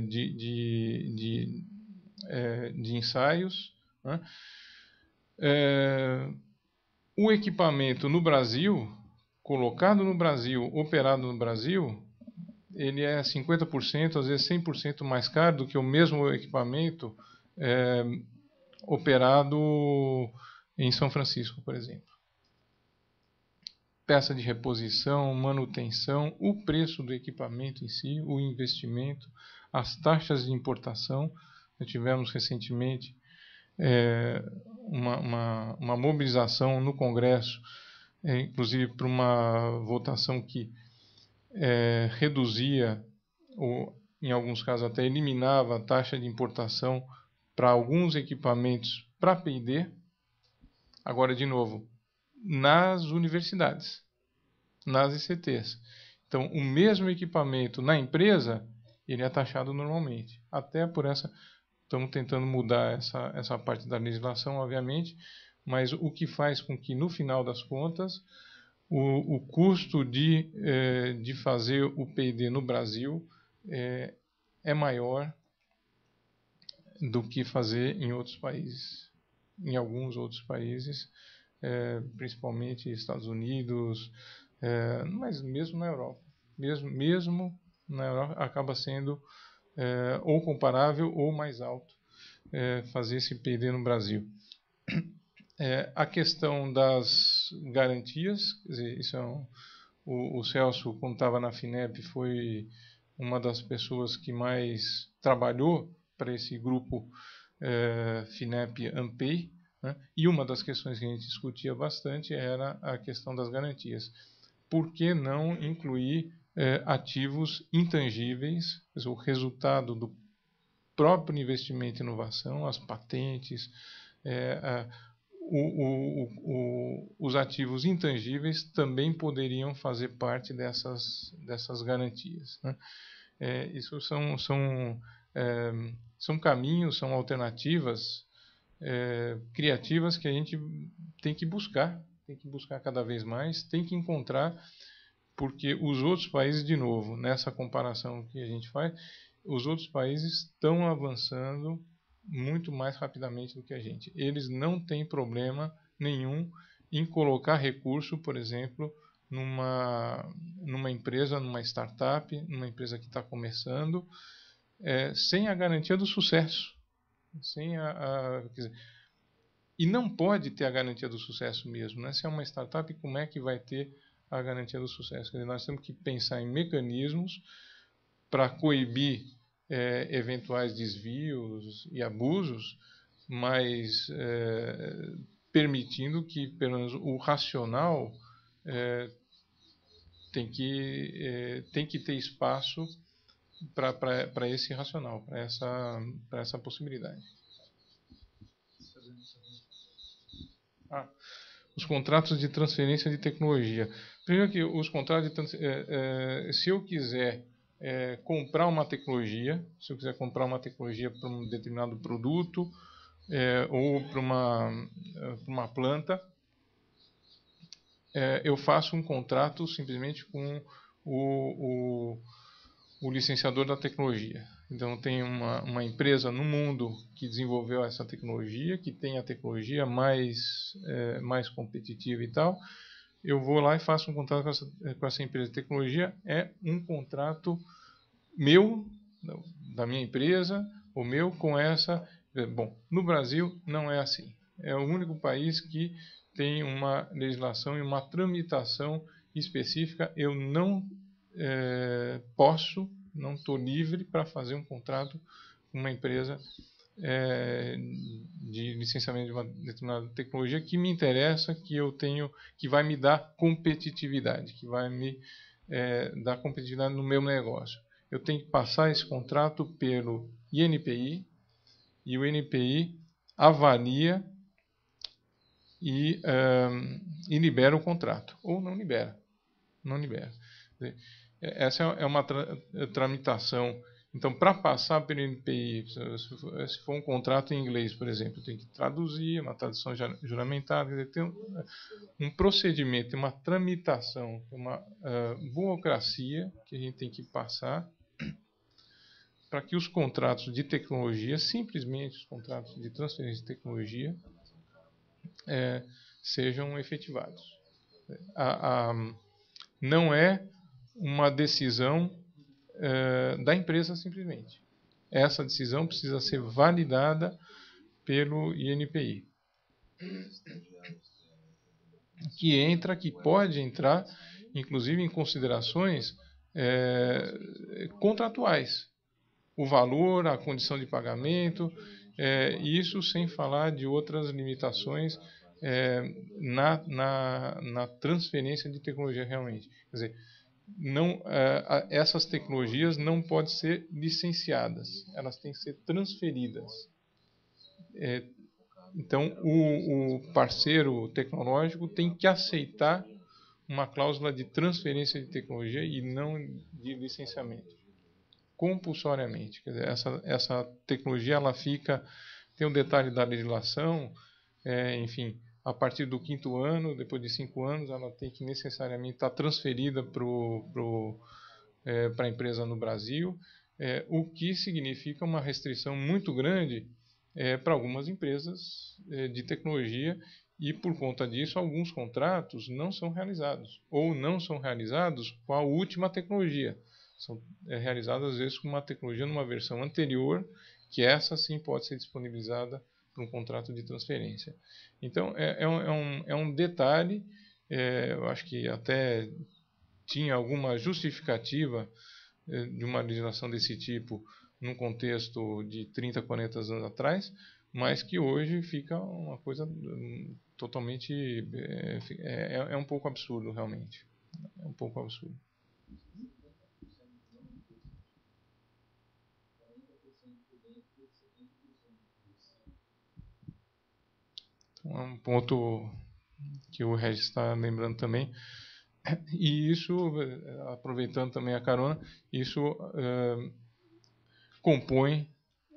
de ensaios. Né? O equipamento no Brasil, colocado no Brasil, operado no Brasil, ele é 50%, às vezes 100% mais caro do que o mesmo equipamento operado em São Francisco, por exemplo. Peça de reposição, manutenção, o preço do equipamento em si, o investimento, as taxas de importação. Nós tivemos recentemente uma mobilização no Congresso, inclusive para uma votação que reduzia, ou em alguns casos até eliminava a taxa de importação para alguns equipamentos para P&D. Agora, de novo, nas universidades, nas ICTs. Então, o mesmo equipamento na empresa, ele é taxado normalmente. Até por estamos tentando mudar essa parte da legislação, obviamente, mas o que faz com que, no final das contas, o custo de fazer o P&D no Brasil é maior do que fazer em outros países, em alguns outros países, principalmente Estados Unidos, mas mesmo na Europa. Mesmo na Europa acaba sendo ou comparável ou mais alto fazer esse P&D no Brasil. A questão das garantias, quer dizer, isso o Celso, quando estava na FINEP, foi uma das pessoas que mais trabalhou para esse grupo FINEP-ANPEI, né? E uma das questões que a gente discutia bastante era a questão das garantias. Por que não incluir ativos intangíveis, o resultado do próprio investimento em inovação, as patentes, os ativos intangíveis também poderiam fazer parte dessas garantias. Né? Isso são caminhos, são alternativas criativas que a gente tem que buscar cada vez mais, tem que encontrar, porque os outros países, de novo, nessa comparação que a gente faz, os outros países estão avançando muito mais rapidamente do que a gente. Eles não têm problema nenhum em colocar recurso, por exemplo, numa empresa, numa startup, numa empresa que está começando, sem a garantia do sucesso. Quer dizer, e não pode ter a garantia do sucesso mesmo. Né? Se é uma startup, como é que vai ter a garantia do sucesso? Quer dizer, nós temos que pensar em mecanismos para coibir eventuais desvios e abusos, mas permitindo que, pelo menos, o racional tem que ter espaço para esse racional, para essa possibilidade. Os contratos de transferência de tecnologia. Primeiro que os contratos de se eu quiser comprar uma tecnologia, se eu quiser comprar uma tecnologia para um determinado produto ou para uma planta, eu faço um contrato simplesmente com o licenciador da tecnologia. Então, tem uma empresa no mundo que desenvolveu essa tecnologia, que tem a tecnologia mais competitiva e tal. Eu vou lá e faço um contrato com essa empresa de tecnologia. É um contrato meu, da minha empresa, o meu com essa... Bom, no Brasil não é assim. É o único país que tem uma legislação e uma tramitação específica. Eu não não estou livre para fazer um contrato com uma empresa de licenciamento de uma determinada tecnologia que me interessa, que vai me dar competitividade, que vai me dar competitividade no meu negócio. Eu tenho que passar esse contrato pelo INPI e o INPI avalia e libera o contrato, ou não libera. Não libera. Essa é uma tramitação. Então, para passar pelo INPI, se for um contrato em inglês, por exemplo, tem que traduzir, uma tradução juramentada, tem um procedimento, uma tramitação, uma burocracia que a gente tem que passar para que os contratos de tecnologia, simplesmente os contratos de transferência de tecnologia, sejam efetivados. Não é uma decisão da empresa simplesmente. Essa decisão precisa ser validada pelo INPI, que pode entrar, inclusive, em considerações contratuais. O valor, a condição de pagamento, isso sem falar de outras limitações na transferência de tecnologia realmente. Quer dizer, essas tecnologias não podem ser licenciadas, elas têm que ser transferidas. Então, o parceiro tecnológico tem que aceitar uma cláusula de transferência de tecnologia e não de licenciamento, compulsoriamente. Quer dizer, essa tecnologia ela tem um detalhe da legislação, enfim, a partir do 5º ano, depois de 5 anos, ela tem que necessariamente estar transferida para a empresa no Brasil, o que significa uma restrição muito grande para algumas empresas de tecnologia, e por conta disso alguns contratos não são realizados, ou não são realizados com a última tecnologia. São realizadas às vezes com uma tecnologia numa versão anterior, que essa sim pode ser disponibilizada para um contrato de transferência. Então, é um detalhe, eu acho que até tinha alguma justificativa de uma legislação desse tipo num contexto de 30, 40 anos atrás, mas que hoje fica uma coisa totalmente... é um pouco absurdo, realmente. É um pouco absurdo. Então, é um ponto que o Regis está lembrando também. E isso, aproveitando também a carona, isso compõe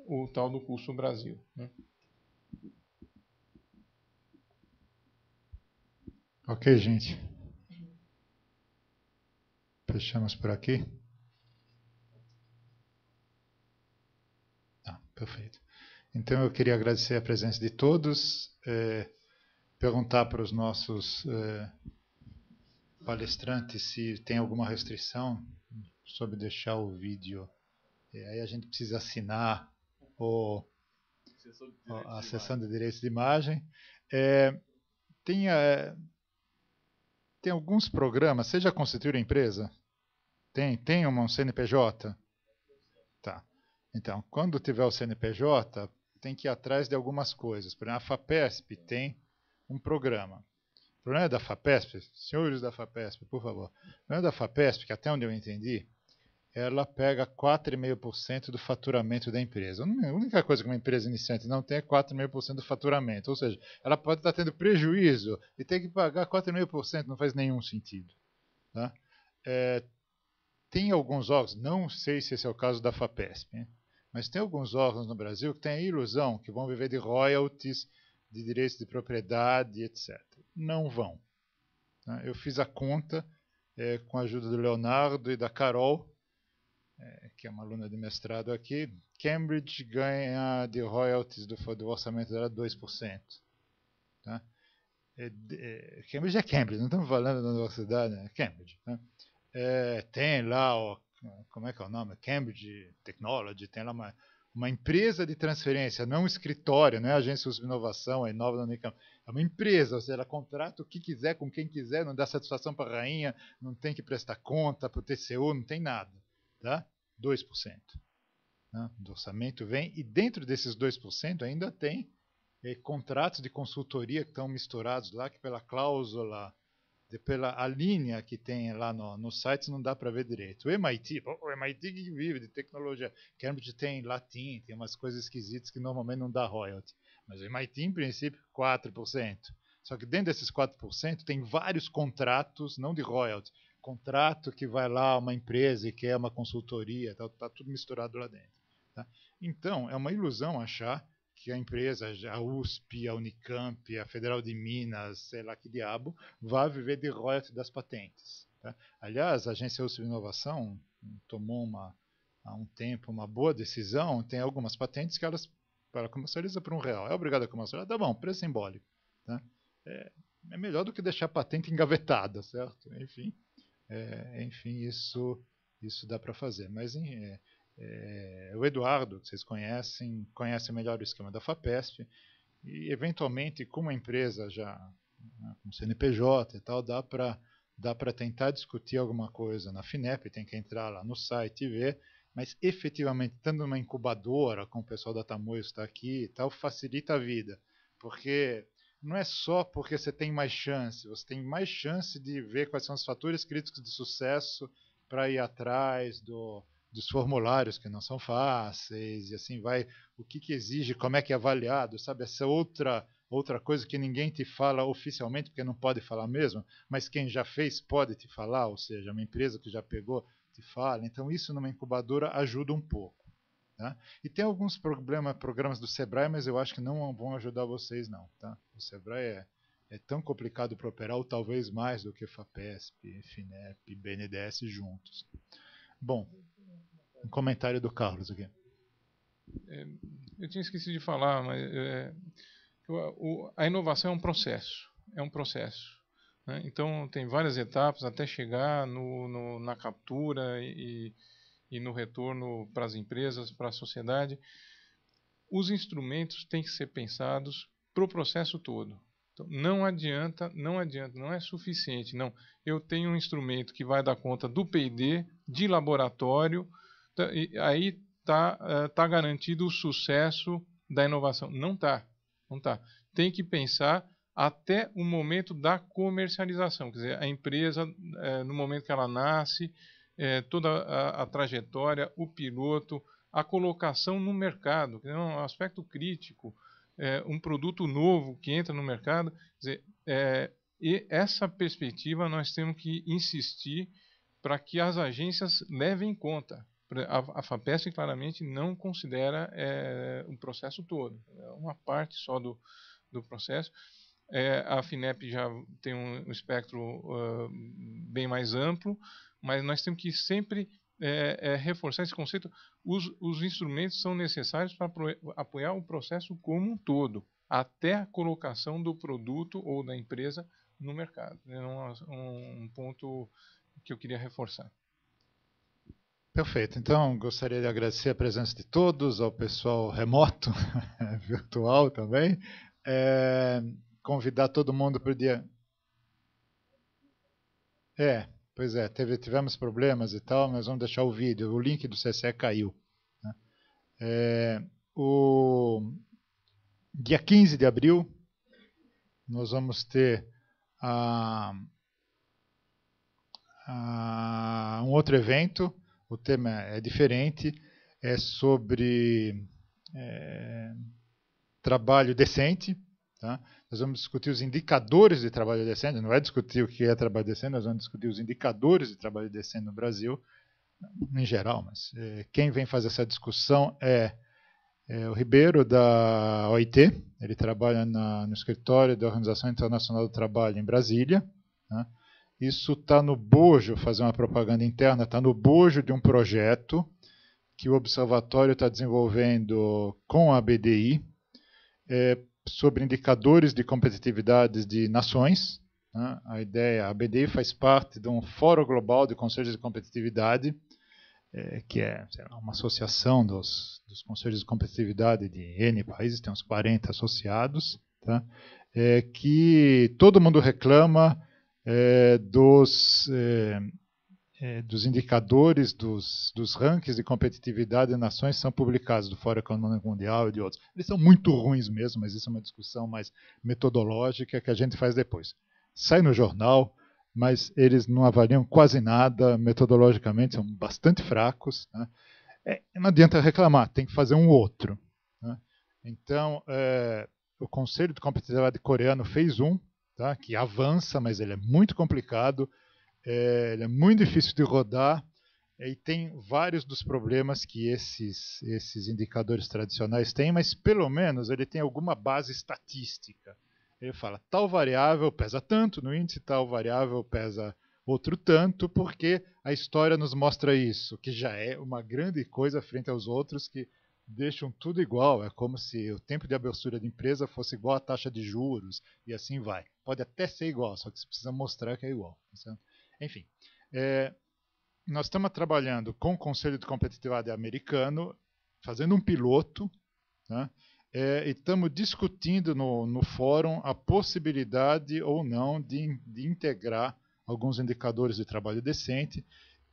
o tal do custo Brasil, né? Ok, gente. Fechamos por aqui. Perfeito. Então eu queria agradecer a presença de todos, perguntar para os nossos palestrantes se tem alguma restrição sobre deixar o vídeo. Aí a gente precisa assinar a seção de direitos de imagem. Tem alguns programas. Você já constituiu a empresa? Tem um CNPJ? Tá. Então, quando tiver o CNPJ, tem que ir atrás de algumas coisas. Por exemplo, a FAPESP tem um programa. O problema da FAPESP, senhores da FAPESP, por favor, o problema da FAPESP, que até onde eu entendi, ela pega 4,5% do faturamento da empresa. A única coisa que uma empresa iniciante não tem é 4,5% do faturamento. Ou seja, ela pode estar tendo prejuízo e ter que pagar 4,5%, não faz nenhum sentido. Tá? Tem alguns órgãos, não sei se esse é o caso da FAPESP, hein? Mas tem alguns órgãos no Brasil que têm a ilusão que vão viver de royalties, de direitos de propriedade, etc. Não vão. Tá? Eu fiz a conta com a ajuda do Leonardo e da Carol, que é uma aluna de mestrado aqui. Cambridge ganha de royalties do orçamento dela 2%. Tá? Cambridge é Cambridge, não estamos falando da universidade, é Cambridge. Tá? Tem lá, como é que é o nome? Cambridge Technology, tem lá uma empresa de transferência, não um escritório, não é agência de inovação, é Inova da Unicamp. É uma empresa, ou seja, ela contrata o que quiser, com quem quiser, não dá satisfação para a rainha, não tem que prestar conta para o TCU, não tem nada. Tá? 2%. Né, do orçamento vem, e dentro desses 2% ainda tem contratos de consultoria que estão misturados lá, que pela cláusula, pela linha que tem lá no site não dá para ver direito. O MIT que vive de tecnologia, Cambridge tem latim, tem umas coisas esquisitas que normalmente não dá royalty, mas o MIT em princípio 4%. Só que dentro desses 4% tem vários contratos, não de royalty, contrato que vai lá uma empresa e quer uma consultoria, está tudo misturado lá dentro. Tá? Então, é uma ilusão achar que a empresa, a USP, a Unicamp, a Federal de Minas, sei lá que diabo, vai viver de royalties das patentes. Tá? Aliás, a Agência USP de Inovação tomou há um tempo uma boa decisão, tem algumas patentes que elas comercializam por R$1. É obrigado a comercializar? Tá bom, preço simbólico. Tá? É melhor do que deixar a patente engavetada, certo? Enfim, isso dá para fazer. Mas o Eduardo, que vocês conhece melhor o esquema da FAPESP, e eventualmente, com uma empresa já, com CNPJ e tal, dá para tentar discutir alguma coisa na FINEP, tem que entrar lá no site e ver, mas efetivamente, estando numa incubadora, com o pessoal da Tamoios está aqui e tal, facilita a vida, porque não é só porque você tem mais chance, você tem mais chance de ver quais são os fatores críticos de sucesso para ir atrás dos formulários que não são fáceis, e assim vai, o que exige, como é que é avaliado, sabe, essa outra coisa que ninguém te fala oficialmente, porque não pode falar mesmo, mas quem já fez pode te falar, ou seja, uma empresa que já pegou te fala, então isso numa incubadora ajuda um pouco. Tá? E tem alguns programas do Sebrae, mas eu acho que não vão ajudar vocês não. Tá? O Sebrae é tão complicado para operar, ou talvez mais do que FAPESP, FINEP, BNDES juntos. Bom, um comentário do Carlos aqui. Eu tinha esquecido de falar, mas a inovação é um processo. Né? Então, tem várias etapas até chegar na captura e no retorno para as empresas, para a sociedade. Os instrumentos têm que ser pensados para o processo todo. Então, não adianta, não é suficiente. Não, eu tenho um instrumento que vai dar conta do P&D, de laboratório, e aí está garantido o sucesso da inovação. Não está. Tem que pensar até o momento da comercialização. Quer dizer, a empresa, no momento que ela nasce, toda a trajetória, o piloto, a colocação no mercado, que é um aspecto crítico, um produto novo que entra no mercado. Quer dizer, e essa perspectiva nós temos que insistir para que as agências levem em conta. A FAPESP claramente não considera o processo todo, é uma parte só do processo. A FINEP já tem um espectro bem mais amplo, mas nós temos que sempre reforçar esse conceito. Os instrumentos são necessários para apoiar o processo como um todo, até a colocação do produto ou da empresa no mercado. É um ponto que eu queria reforçar. Perfeito. Então, gostaria de agradecer a presença de todos, ao pessoal remoto, virtual também. Convidar todo mundo para o dia... Pois é, tivemos problemas e tal, mas vamos deixar o vídeo. O link do CCE caiu. Né? O dia 15 de abril, nós vamos ter um outro evento, o tema é diferente, é sobre trabalho decente. Tá? Nós vamos discutir os indicadores de trabalho decente, não vai discutir o que é trabalho decente, nós vamos discutir os indicadores de trabalho decente no Brasil, em geral, mas quem vem fazer essa discussão é o Ribeiro, da OIT, ele trabalha no escritório da Organização Internacional do Trabalho em Brasília. Tá? Isso está no bojo, fazer uma propaganda interna, está no bojo de um projeto que o Observatório está desenvolvendo com a BDI, sobre indicadores de competitividade de nações. Né? A BDI faz parte de um Fórum Global de Conselhos de Competitividade, que é uma associação dos conselhos de competitividade de N países, tem uns 40 associados, tá? Que todo mundo reclama dos indicadores, dos rankings de competitividade de nações que são publicados do Fórum Econômico Mundial e de outros. Eles são muito ruins mesmo, mas isso é uma discussão mais metodológica que a gente faz depois. Sai no jornal, mas eles não avaliam quase nada metodologicamente, são bastante fracos. Né? Não adianta reclamar, tem que fazer um outro. Né? Então, o Conselho de Competitividade coreano fez um, tá? Que avança, mas ele é muito complicado, ele é muito difícil de rodar, e tem vários dos problemas que esses indicadores tradicionais têm, mas pelo menos ele tem alguma base estatística. Ele fala, tal variável pesa tanto no índice, tal variável pesa outro tanto, porque a história nos mostra isso, que já é uma grande coisa frente aos outros que deixam tudo igual. É como se o tempo de abertura de empresa fosse igual à taxa de juros, e assim vai. Pode até ser igual, só que você precisa mostrar que é igual. Certo? Enfim, nós estamos trabalhando com o Conselho de Competitividade americano, fazendo um piloto, tá? E estamos discutindo no fórum a possibilidade ou não de integrar alguns indicadores de trabalho decente.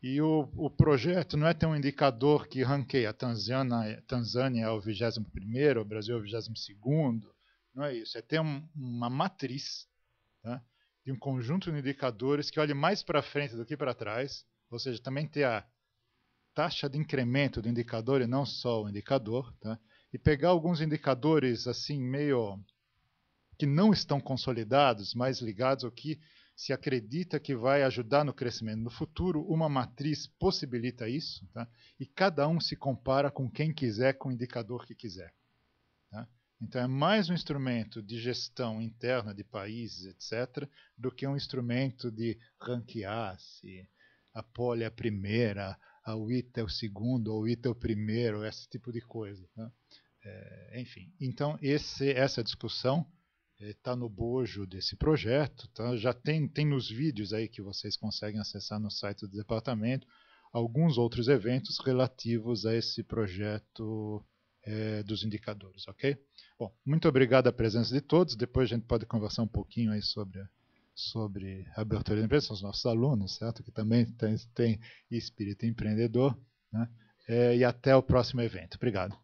E o projeto não é ter um indicador que ranqueia. A Tanzânia é o 21º, o Brasil é o 22º. Não é isso. É ter uma matriz, tá? De um conjunto de indicadores que olhe mais para frente do que para trás. Ou seja, também ter a taxa de incremento do indicador e não só o indicador. Tá? E pegar alguns indicadores assim meio que não estão consolidados, mais ligados ao que se acredita que vai ajudar no crescimento no futuro. Uma matriz possibilita isso, tá? E cada um se compara com quem quiser, com o indicador que quiser. Tá? Então é mais um instrumento de gestão interna de países, etc., do que um instrumento de ranquear se a Poli é a primeira, a UITA é o segundo, ou o UITA é o primeiro, esse tipo de coisa. Tá? Enfim, então essa discussão está no bojo desse projeto, tá? Já tem nos vídeos aí que vocês conseguem acessar no site do departamento alguns outros eventos relativos a esse projeto dos indicadores, ok? Bom, muito obrigado a presença de todos, depois a gente pode conversar um pouquinho aí sobre a abertura de empresa, são os nossos alunos, certo? Que também tem espírito empreendedor, né? E até o próximo evento. Obrigado.